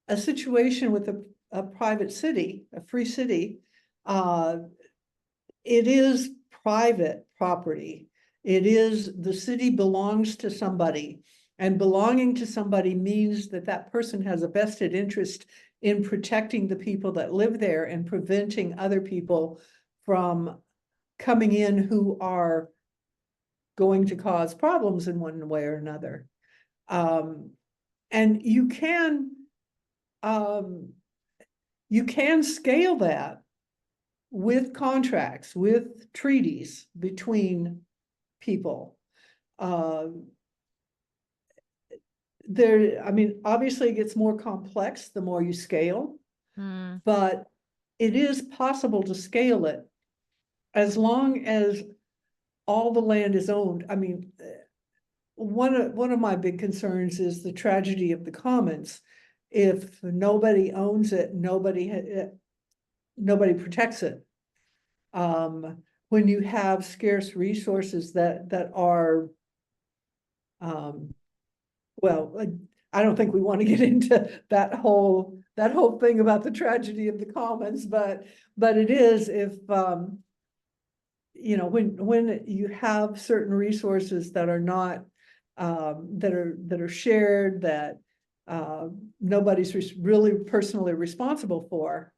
a situation with a private city, a free city, it is private property. It is, the city belongs to somebody, and belonging to somebody means that that person has a vested interest in protecting the people that live there and preventing other people from coming in who are going to cause problems in one way or another. And um, you can scale that with contracts, with treaties between people. Obviously it gets more complex the more you scale, Mm. but it is possible to scale it as long as all the land is owned. One of my big concerns is the tragedy of the commons. If nobody owns it, nobody protects it. When you have scarce resources that are, well, I don't think we want to get into that whole thing about the tragedy of the commons, but it is, if when you have certain resources that are not that are shared, that nobody's really personally responsible for,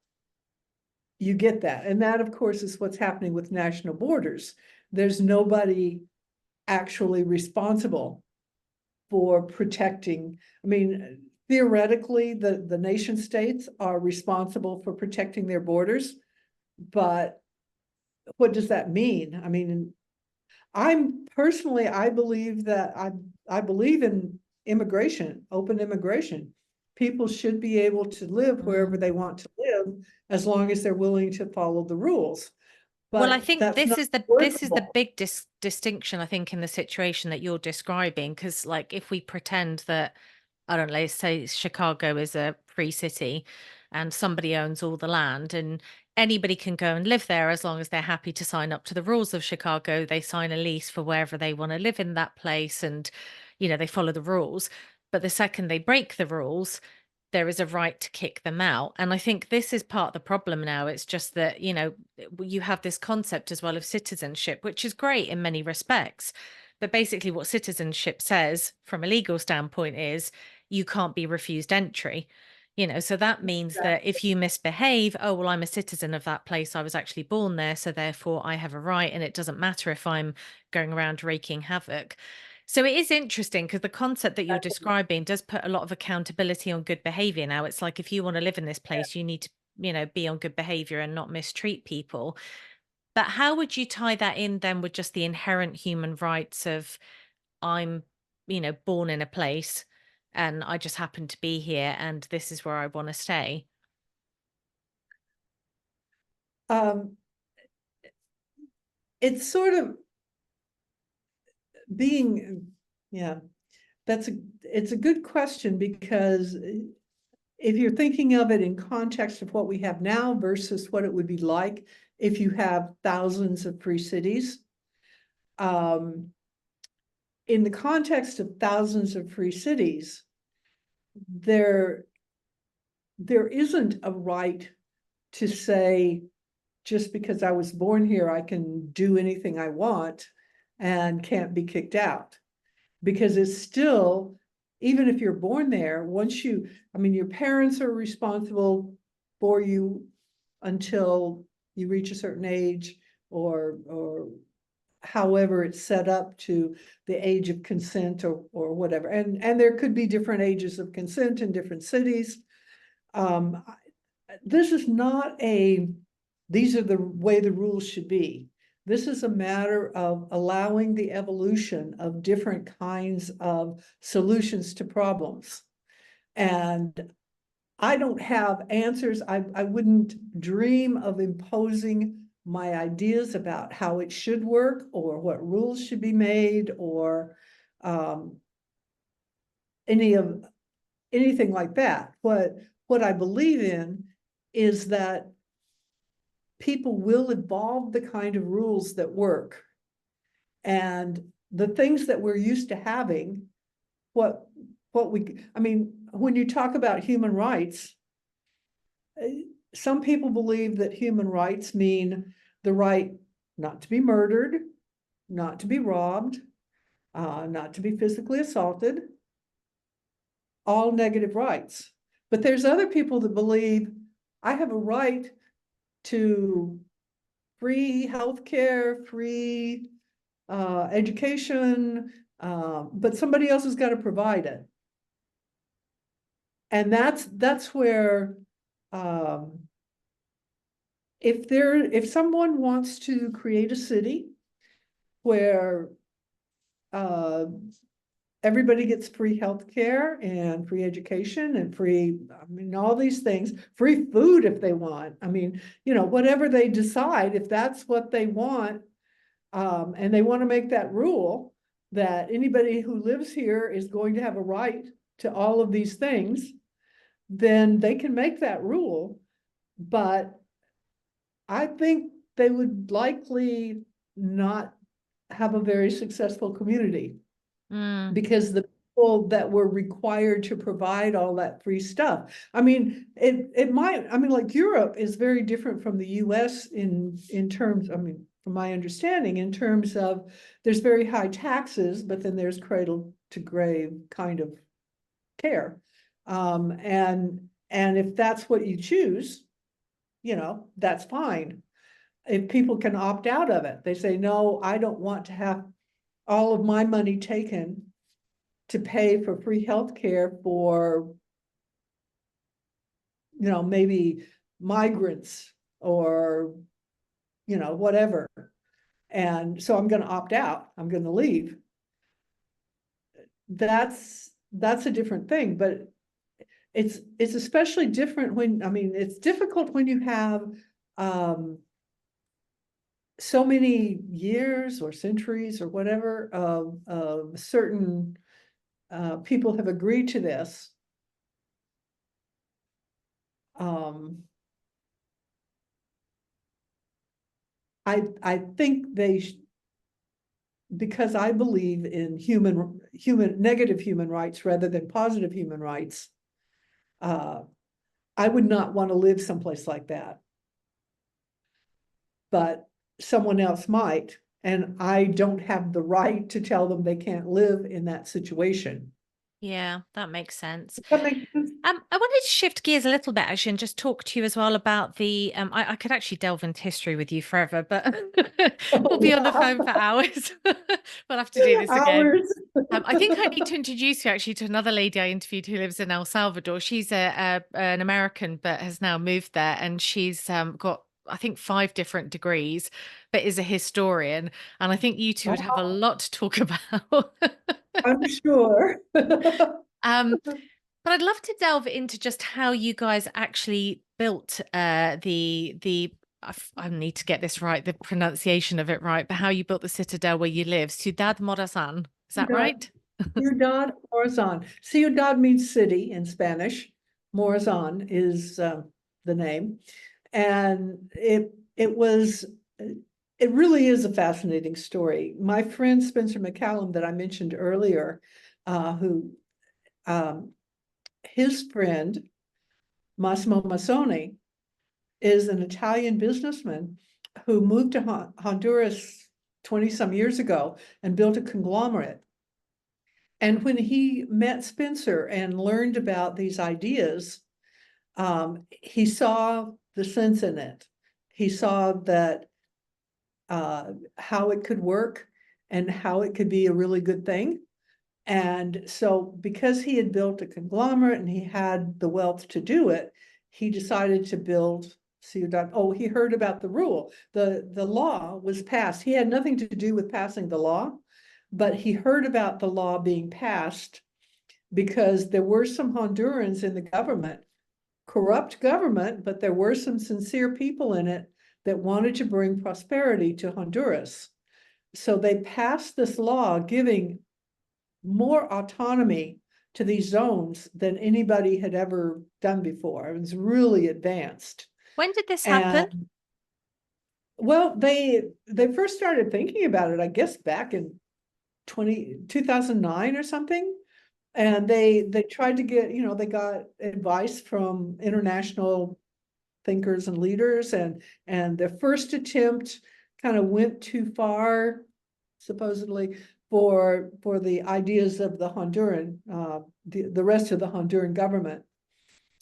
you get that. And that, of course, is what's happening with national borders. There's nobody actually responsible for protecting. Theoretically, the nation states are responsible for protecting their borders, but what does that mean? I believe that I believe in immigration, open immigration. People should be able to live wherever they want to live as long as they're willing to follow the rules. Well, I But think that's this not is the workable. big distinction, I think, in the situation that you're describing. Because, like, if we pretend that, I don't know, let's say Chicago is a free city and somebody owns all the land, and anybody can go and live there as long as they're happy to sign up to the rules of Chicago. They sign a lease for wherever they want to live in that place, and they follow the rules. But the second they break the rules, there is a right to kick them out. And I think this is part of the problem now. It's just that, you have this concept as well of citizenship, which is great in many respects. But basically, what citizenship says from a legal standpoint is you can't be refused entry. So that means that if you misbehave, oh, well, I'm a citizen of that place. I was actually born there. So therefore, I have a right. And it doesn't matter if I'm going around wreaking havoc. So it is interesting because the concept that you're describing does put a lot of accountability on good behavior now. It's like if you want to live in this place, you need to, be on good behavior and not mistreat people. But how would you tie that in then with just the inherent human rights of I'm, born in a place and I just happen to be here and this is where I want to stay? Um, it's sort of being, yeah, it's a good question, because if you're thinking of it in context of what we have now versus what it would be like if you have thousands of free cities, in the context of thousands of free cities, there isn't a right to say, just because I was born here, I can do anything I want and can't be kicked out. Because it's still, even if you're born there, your parents are responsible for you until you reach a certain age, or however it's set up to the age of consent, or whatever. And there could be different ages of consent in different cities. This is not these are the way the rules should be. This is a matter of allowing the evolution of different kinds of solutions to problems. And I don't have answers. I wouldn't dream of imposing my ideas about how it should work, or what rules should be made, or anything like that. What I believe in is that people will evolve the kind of rules that work. And the things that we're used to having, when you talk about human rights, some people believe that human rights mean the right not to be murdered, not to be robbed, not to be physically assaulted, all negative rights. But there's other people that believe I have a right to free healthcare, free education, but somebody else has got to provide it. And that's where, if someone wants to create a city where everybody gets free healthcare and free education and free, all these things, free food if they want. Whatever they decide, if that's what they want, and they want to make that rule that anybody who lives here is going to have a right to all of these things, then they can make that rule. But I think they would likely not have a very successful community, because the people that were required to provide all that free stuff. It might, like Europe is very different from the US in terms, from my understanding, in terms of there's very high taxes, but then there's cradle to grave kind of care. And if that's what you choose, that's fine. If people can opt out of it, they say, no, I don't want to have all of my money taken to pay for free healthcare for, maybe migrants, or, whatever. And so I'm going to opt out. I'm going to leave. That's a different thing, but it's especially different when, it's difficult when you have so many years or centuries or whatever of certain people have agreed to this. I think because I believe in negative human rights rather than positive human rights, I would not want to live someplace like that. But someone else might, and I don't have the right to tell them they can't live in that situation. Yeah, that makes sense. Does that make sense? I wanted to shift gears a little bit actually and just talk to you as well about the I could actually delve into history with you forever, but we'll Oh, be on the yeah. phone for hours. We'll have to do this again. Hours. I think I need to introduce you actually to another lady I interviewed who lives in El Salvador. She's an American but has now moved there, and she's got I think 5 different degrees, but is a historian. And I think you two would have a Oh, lot to talk about. I'm sure. Um, but I'd love to delve into just how you guys actually built I need to get this right, the pronunciation of it right, but how you built the citadel where you live, Ciudad Morazan. Is that Ciudad, right? Ciudad Morazan. Ciudad means city in Spanish. Morazan is the name. And it really is a fascinating story. My friend Spencer McCallum that I mentioned earlier, who um, his friend Massimo Massoni is an Italian businessman who moved to Honduras 20 some years ago and built a conglomerate. And when he met Spencer and learned about these ideas, he saw the sense in it. He saw that how it could work and how it could be a really good thing. And so because he had built a conglomerate and he had the wealth to do it, he decided to build Ciudad. Oh, he heard about the rule. The law was passed. He had nothing to do with passing the law, but he heard about the law being passed because there were some Hondurans in the government, corrupt government, but there were some sincere people in it that wanted to bring prosperity to Honduras. So they passed this law giving more autonomy to these zones than anybody had ever done before. It was really advanced. When did this happen? And well, they first started thinking about it, I guess, back in 2009 or something. And they tried to get, they got advice from international thinkers and leaders, and their first attempt kind of went too far, supposedly, for the ideas of the Honduran, the rest of the Honduran government.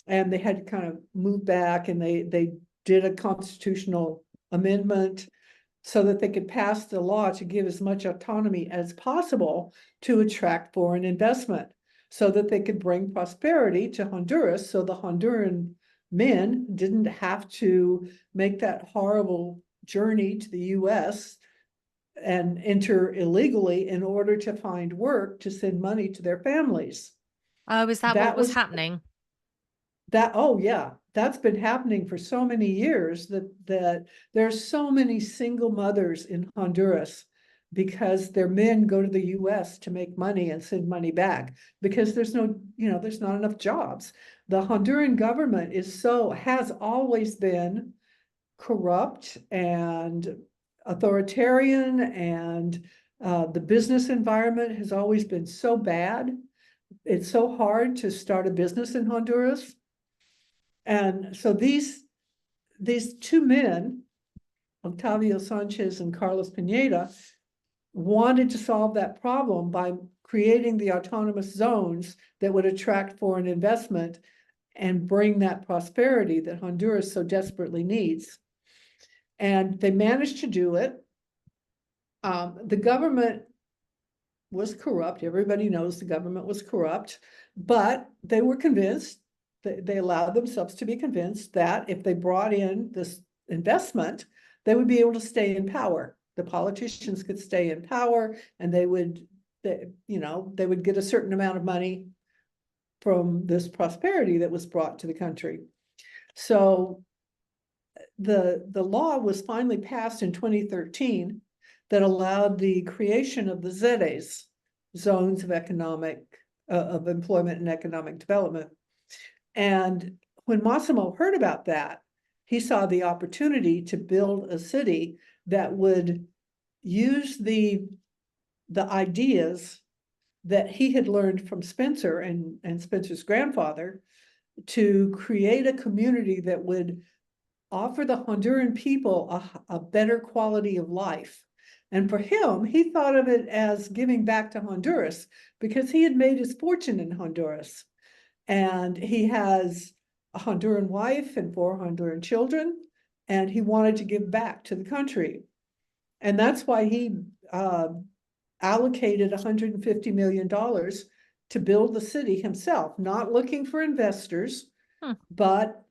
And they had to kind of move back, and they did a constitutional amendment so that they could pass the law to give as much autonomy as possible to attract foreign investment, so that they could bring prosperity to Honduras, so the Honduran men didn't have to make that horrible journey to the US and enter illegally in order to find work to send money to their families. Oh, is that what That was was happening? oh yeah, that's been happening for so many years that there's so many single mothers in Honduras because their men go to the US to make money and send money back because there's there's not enough jobs. The Honduran government has always been corrupt and authoritarian, and the business environment has always been so bad. It's so hard to start a business in Honduras. And so these two men, Octavio Sanchez and Carlos Pineda, wanted to solve that problem by creating the autonomous zones that would attract foreign investment and bring that prosperity that Honduras so desperately needs. And they managed to do it. The government was corrupt. Everybody knows the government was corrupt, but they were convinced, they allowed themselves to be convinced that if they brought in this investment, they would be able to stay in power. The politicians could stay in power, and they would get a certain amount of money from this prosperity that was brought to the country. So the law was finally passed in 2013 that allowed the creation of the ZEDEs, zones of of employment and economic development. And when Massimo heard about that, he saw the opportunity to build a city that would use the ideas that he had learned from Spencer and Spencer's grandfather to create a community that would offer the Honduran people a better quality of life. And for him, he thought of it as giving back to Honduras because he had made his fortune in Honduras. And he has a Honduran wife and 4 Honduran children, and he wanted to give back to the country. And that's why he allocated $150 million to build the city himself, not looking for investors, but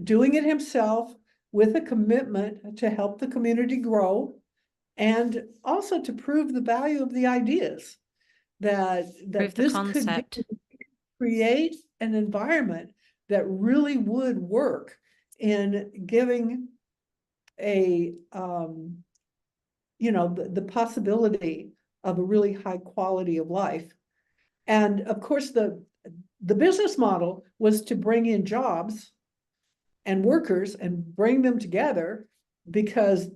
doing it himself with a commitment to help the community grow and also to prove the value of the ideas that Prove the this could concept. create an environment that really would work in giving a the possibility of a really high quality of life. And of course, the business model was to bring in jobs and workers and bring them together, because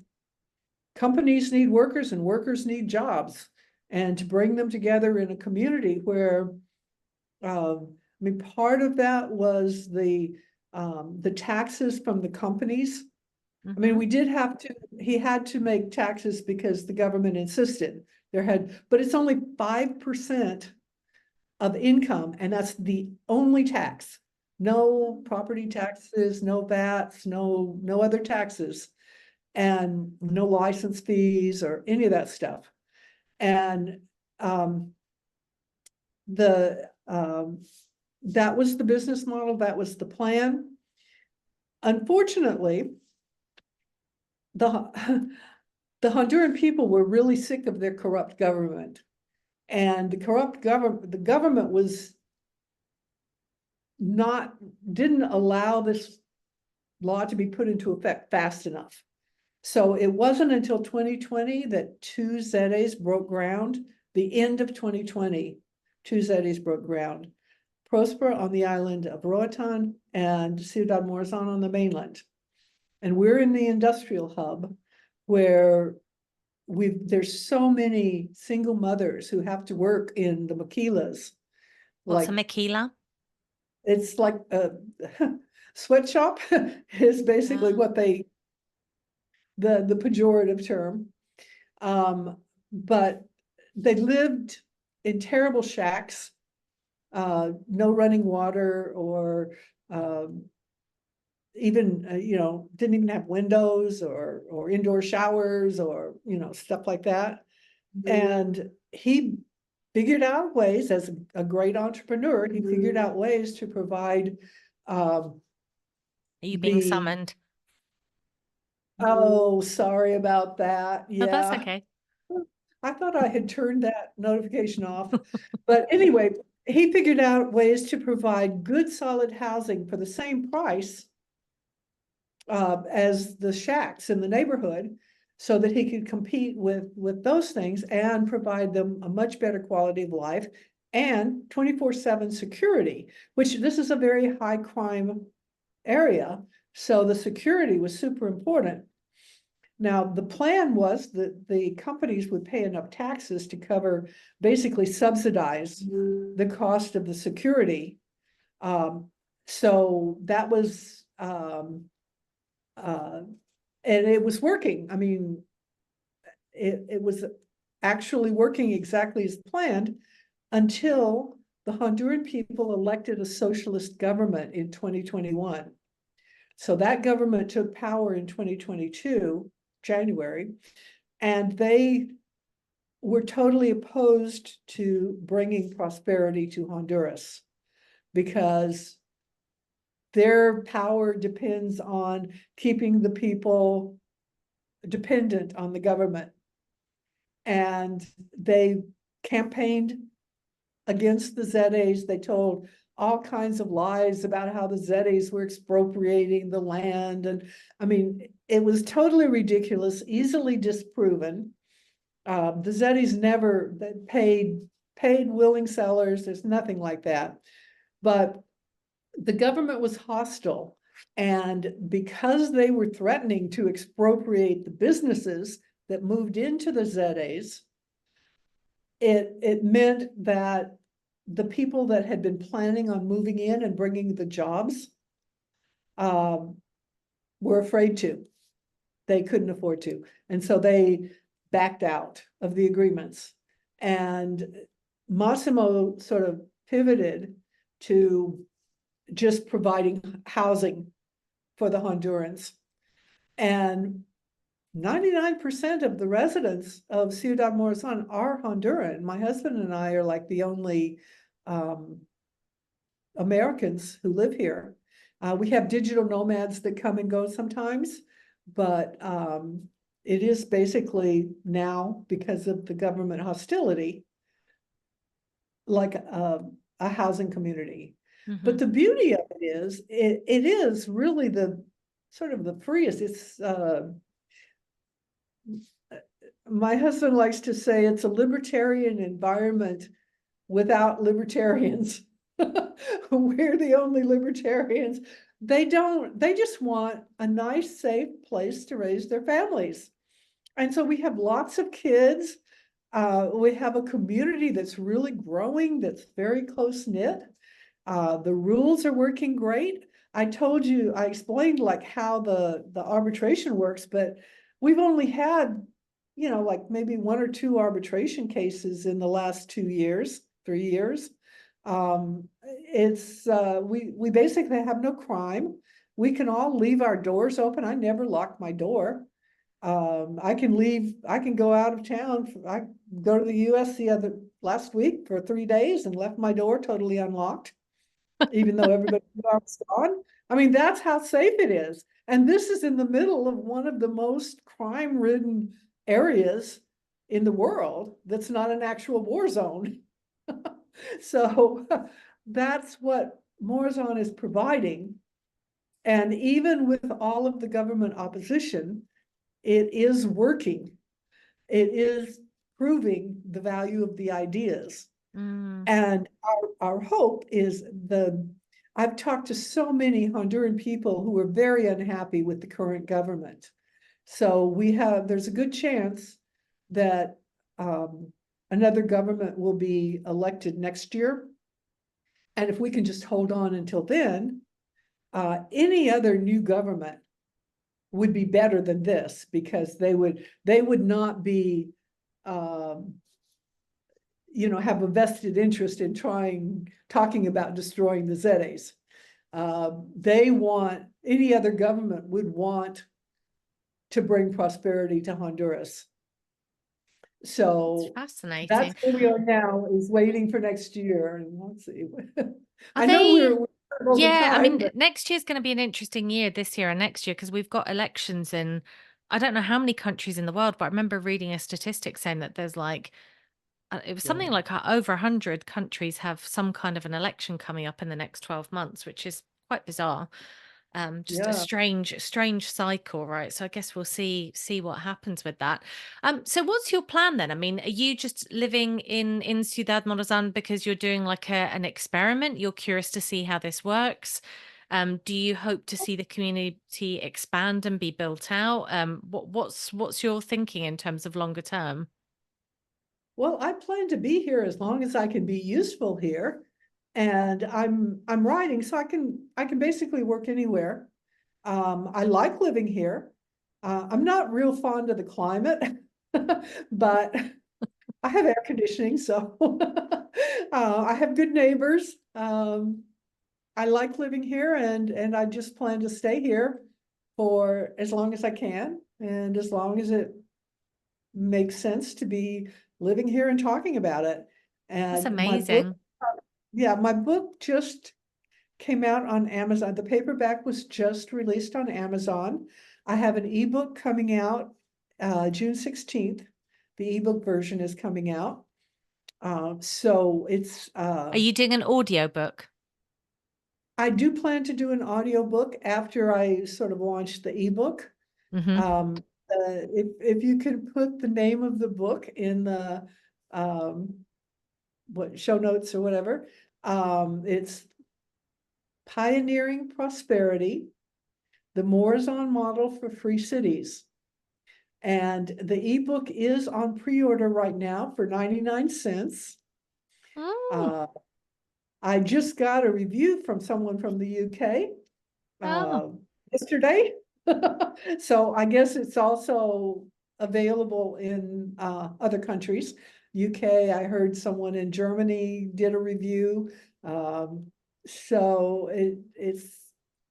companies need workers and workers need jobs, and to bring them together in a community where, I mean, part of that was the taxes from the companies. I mean, he had to make taxes because the government insisted but it's only 5% of income, and that's the only tax. No property taxes, no VATs, no other taxes, and no license fees or any of that stuff. And that was the business model, that was the plan. Unfortunately, the Honduran people were really sick of their corrupt government. And the government didn't allow this law to be put into effect fast enough. So it wasn't until 2020 that 2 ZEDEs broke ground. The end of 2020, 2 ZEDEs broke ground. Prosper on the island of Roatan and Ciudad Morazan on the mainland. And we're in the industrial hub where there's so many single mothers who have to work in the maquilas. What's a maquila? It's like a sweatshop is basically what the pejorative term. But they lived in terrible shacks, no running water, or even didn't even have windows or indoor showers, or stuff like that. And he figured out ways, as a great entrepreneur, he figured out ways to provide Are you being summoned? Oh, sorry about that. Oh, that's Yeah, okay. I thought I had turned that notification off. But anyway, he figured out ways to provide good, solid housing for the same price as the shacks in the neighborhood, so that he could compete with those things and provide them a much better quality of life and 24/7 security, which this is a very high crime area. So the security was super important. Now, the plan was that the companies would pay enough taxes to basically subsidize the cost of the security. So that was, and it was working. I mean, it was actually working exactly as planned until the Honduran people elected a socialist government in 2021. So that government took power in 2022, January, and they were totally opposed to bringing prosperity to Honduras, because their power depends on keeping the people dependent on the government. And they campaigned against the ZEDEs. They told all kinds of lies about how the ZEDEs were expropriating the land. And I mean, it was totally ridiculous, easily disproven. The ZEDEs never paid willing sellers. There's nothing like that. But the government was hostile. And because they were threatening to expropriate the businesses that moved into the ZEDEs, it meant that the people that had been planning on moving in and bringing the jobs were afraid to. They couldn't afford to. And so they backed out of the agreements. And Massimo sort of pivoted to just providing housing for the Hondurans. And 99% of the residents of Ciudad Morazan are Honduran. My husband and I are like the only Americans who live here. We have digital nomads that come and go sometimes, but it is basically now, because of the government hostility, like a housing community. But the beauty of it is, it is really the sort of the freest. It's my husband likes to say it's a libertarian environment without libertarians. We're the only libertarians. They just want a nice, safe place to raise their families. And so we have lots of kids. We have a community that's really growing, that's very close-knit. The rules are working great. I explained like how the arbitration works, but we've only had, like maybe 1 or 2 arbitration cases in the last 2 years, 3 years. We basically have no crime. We can all leave our doors open. I never lock my door. I can go out of town. I go to the US last week for 3 days and left my door totally unlocked, even though everybody was gone. I mean, that's how safe it is. And this is in the middle of one of the most crime-ridden areas in the world that's not an actual war zone. So that's what Morazan is providing. And even with all of the government opposition, it is working. It is proving the value of the ideas. And our hope is I've talked to so many Honduran people who are very unhappy with the current government. So there's a good chance that another government will be elected next year. And if we can just hold on until then, any other new government would be better than this, because they would not be, have a vested interest in talking about destroying the Zetes. Any other government would want to bring prosperity to Honduras. So fascinating. That's where we are now, is waiting for next year, and we'll see. I know we're yeah, I mean, next year's going to be an interesting year, this year and next year, because we've got elections in, I don't know how many countries in the world, but I remember reading a statistic saying that there's like, it was something like over 100 countries have some kind of an election coming up in the next 12 months, which is quite bizarre. Just a strange cycle, right? So I guess we'll see what happens with that. So what's your plan then? I mean, are you just living in Ciudad Morazan because you're doing like an experiment? You're curious to see how this works. Do you hope to see the community expand and be built out? What's your thinking in terms of longer term? Well, I plan to be here as long as I can be useful here. And I'm writing, so I can basically work anywhere. I like living here. I'm not real fond of the climate, but I have air conditioning, so I have good neighbors. I like living here, and I just plan to stay here for as long as I can, and as long as it makes sense to be living here and talking about it. That's And amazing. my book just came out on Amazon. The paperback was just released on Amazon. I have an ebook coming out June 16th. The ebook version is coming out. So it's Are you doing an audiobook? I do plan to do an audiobook after I sort of launch the ebook. If you could put the name of the book in the show notes or whatever, it's Pioneering Prosperity, the Morazan Model for Free Cities. And the ebook is on pre-order right now for 99 cents. I just got a review from someone from the UK yesterday. So I guess it's also available in other countries. UK, I heard someone in Germany did a review. So it's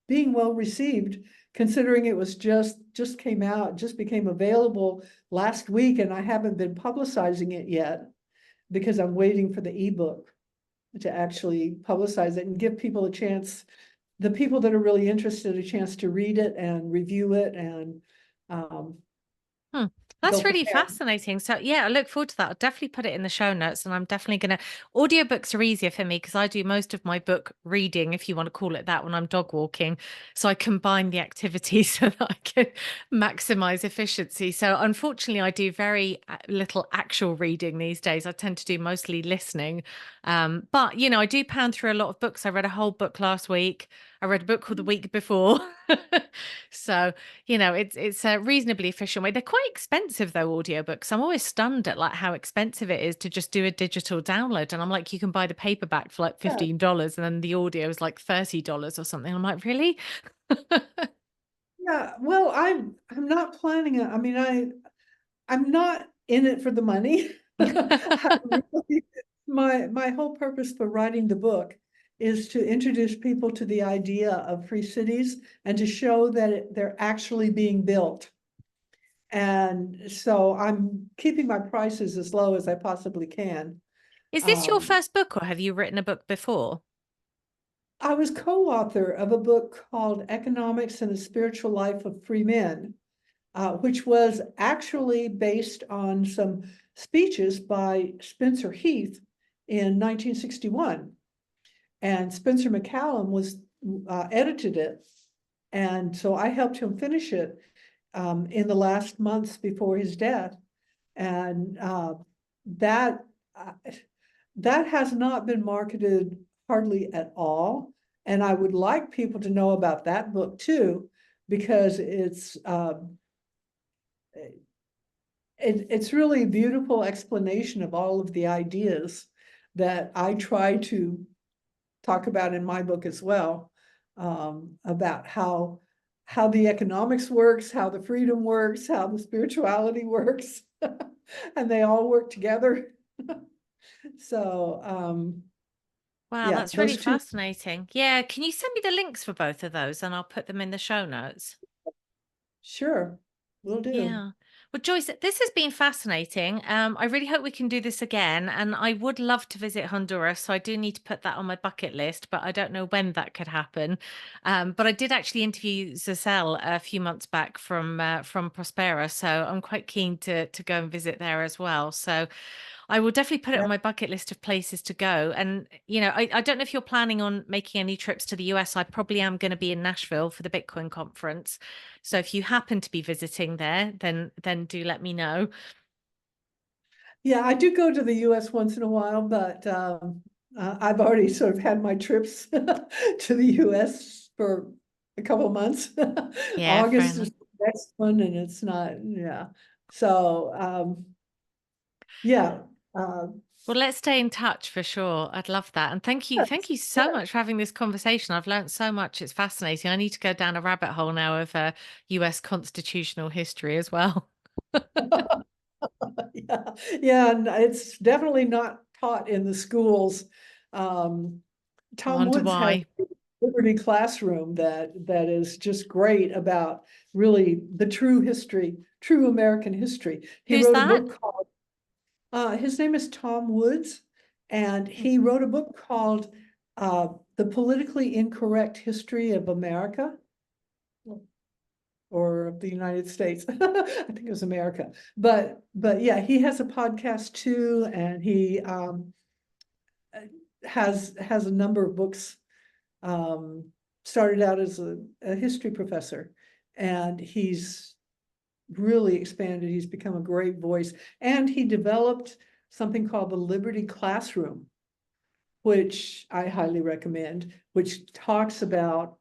being well received, considering it was just came out, just became available last week, and I haven't been publicizing it yet because I'm waiting for the ebook to actually publicize it and give people a chance, the people that are really interested, a chance to read it and review it and Hmm. go That's from really there. fascinating. So yeah, I look forward to that. I'll definitely put it in the show notes, and I'm definitely gonna audiobooks are easier for me because I do most of my book reading, if you want to call it that, when I'm dog walking. So I combine the activities so that I can maximize efficiency. So unfortunately, I do very little actual reading these days. I tend to do mostly listening. But I do pound through a lot of books. I read a whole book last week. I read a book called the week before. So it's a reasonably efficient way. They're quite expensive though, audiobooks. I'm always stunned at like how expensive it is to just do a digital download. And I'm like, you can buy the paperback for like Yeah, $15 and then the audio is like $30 or something. I'm like, really? yeah. Well, I'm not planning it. I mean, I'm not in it for the money. I really- my whole purpose for writing the book is to introduce people to the idea of free cities and to show that they're actually being built. And so I'm keeping my prices as low as I possibly can. Is this your Um, first book or have you written a book before? I was co-author of a book called Economics and the Spiritual Life of Free Men, which was actually based on some speeches by Spencer Heath in 1961. And Spencer McCallum was edited it. And so I helped him finish it in the last months before his death. And that uh, that has not been marketed hardly at all. And I would like people to know about that book too, because it's really a beautiful explanation of all of the ideas that I try to talk about in my book as well, about how the economics works, how the freedom works, how the spirituality works, and they all work together. So Wow, yeah, that's really those two, fascinating. Yeah, can you send me the links for both of those and I'll put them in the show notes? sure, will do. Yeah. Well, Joyce, this has been fascinating. I really hope we can do this again. And I would love to visit Honduras. So I do need to put that on my bucket list, but I don't know when that could happen. But I did actually interview Giselle a few months back from Prospera. So I'm quite keen to go and visit there as well. So I will definitely put it Yeah, on my bucket list of places to go. And, I don't know if you're planning on making any trips to the US. I probably am going to be in Nashville for the Bitcoin conference. So if you happen to be visiting there, then do let me know. yeah, I do go to the US once in a while, but I've already sort of had my trips to the US for a couple of months. Yeah, fair August enough. is the next one, and it's not, yeah. So yeah, uh, Well, let's stay in touch for sure. I'd love that. And thank yes, you so yes. much for having this conversation. I've learned so much. It's fascinating. I need to go down a rabbit hole now of US constitutional history as well. Yeah, yeah, and it's definitely not taught in the schools. Um, I Tom wonder Woods has why. a Liberty Classroom that is just great about really the true history, true American history. He Who's wrote a that? book called, his name is Tom Woods, and he wrote a book called The Politically Incorrect History of America or of the United States. I think it was America. But yeah, he has a podcast too, and he has a number of books. Started out as a history professor, and he's really expanded. He's become a great voice, and he developed something called the Liberty Classroom, which I highly recommend, which talks about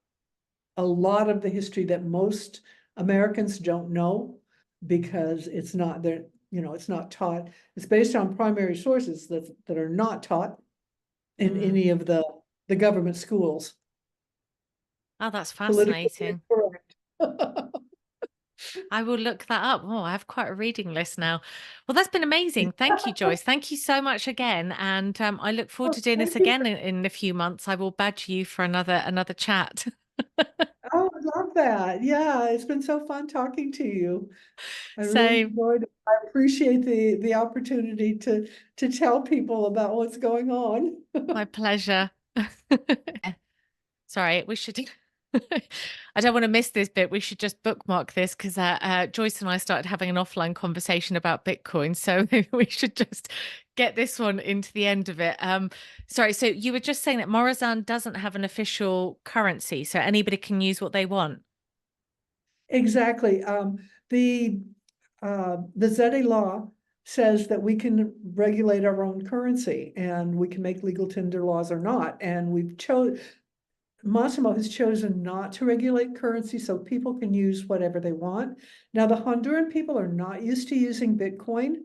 a lot of the history that most Americans don't know because it's not there, it's not taught. It's based on primary sources that are not taught in Mm. any of the government schools. Oh, that's Politically fascinating. incorrect. I will look that up. Oh, I have quite a reading list now. Well, that's been amazing. Thank you, Joyce. Thank you so much again. And I look forward Oh, to doing this thank you. again in a few months. I will badge you for another chat. Oh, I love that. Yeah, it's been so fun talking to you. I really Same. enjoyed it. I appreciate the opportunity to tell people about what's going on. My pleasure. Sorry, we should. I don't want to miss this bit. We should just bookmark this because Joyce and I started having an offline conversation about Bitcoin. So maybe we should just get this one into the end of it. Sorry, so you were just saying that Morazan doesn't have an official currency, so anybody can use what they want. Exactly. The Zeti law says that we can regulate our own currency and we can make legal tender laws or not. And Massimo has chosen not to regulate currency so people can use whatever they want. Now, the Honduran people are not used to using Bitcoin,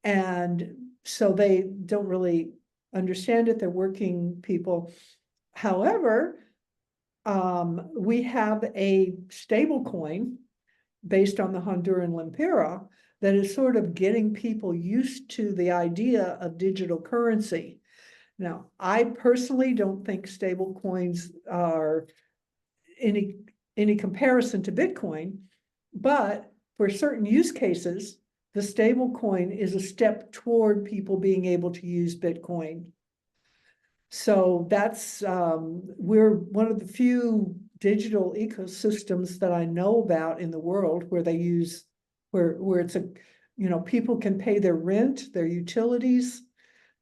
and so they don't really understand it. They're working people. However, we have a stable coin based on the Honduran lempira that is sort of getting people used to the idea of digital currency. Now, I personally don't think stable coins are any comparison to Bitcoin, but for certain use cases, the stable coin is a step toward people being able to use Bitcoin. So that's we're one of the few digital ecosystems that I know about in the world where they use where it's people can pay their rent, their utilities,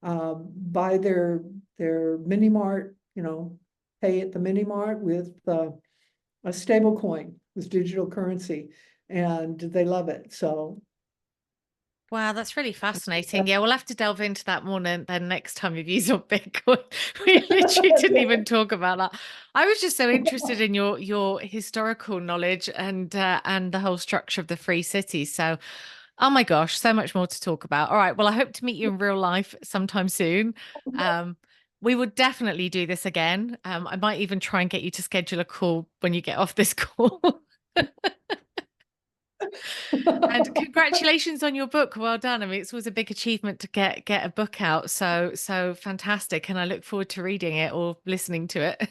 buy their mini mart, pay at the mini mart with a stable coin with digital currency, and they love it. So Wow, that's really fascinating. Yeah, we'll have to delve into that more then next time you've used on Bitcoin. We literally didn't even talk about that. I was just so interested in your historical knowledge and the whole structure of the free city. So, oh my gosh, so much more to talk about. All right, well, I hope to meet you in real life sometime soon. Um, we would definitely do this again. I might even try and get you to schedule a call when you get off this call. And congratulations on your book. Well done. I mean, it's always a big achievement to get a book out. So fantastic. And I look forward to reading it or listening to it.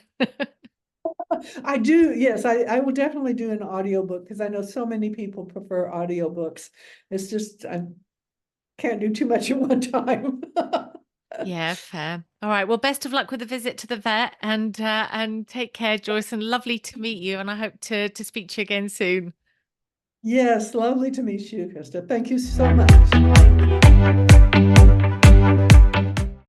I do, yes, I will definitely do an audiobook because I know so many people prefer audiobooks. It's just I can't do too much at one time. Yeah, fair. All right. Well, best of luck with the visit to the vet and take care, Joyce. And lovely to meet you. And I hope to speak to you again soon. Yes, lovely to meet you, Krista. Thank you so much. Thank you.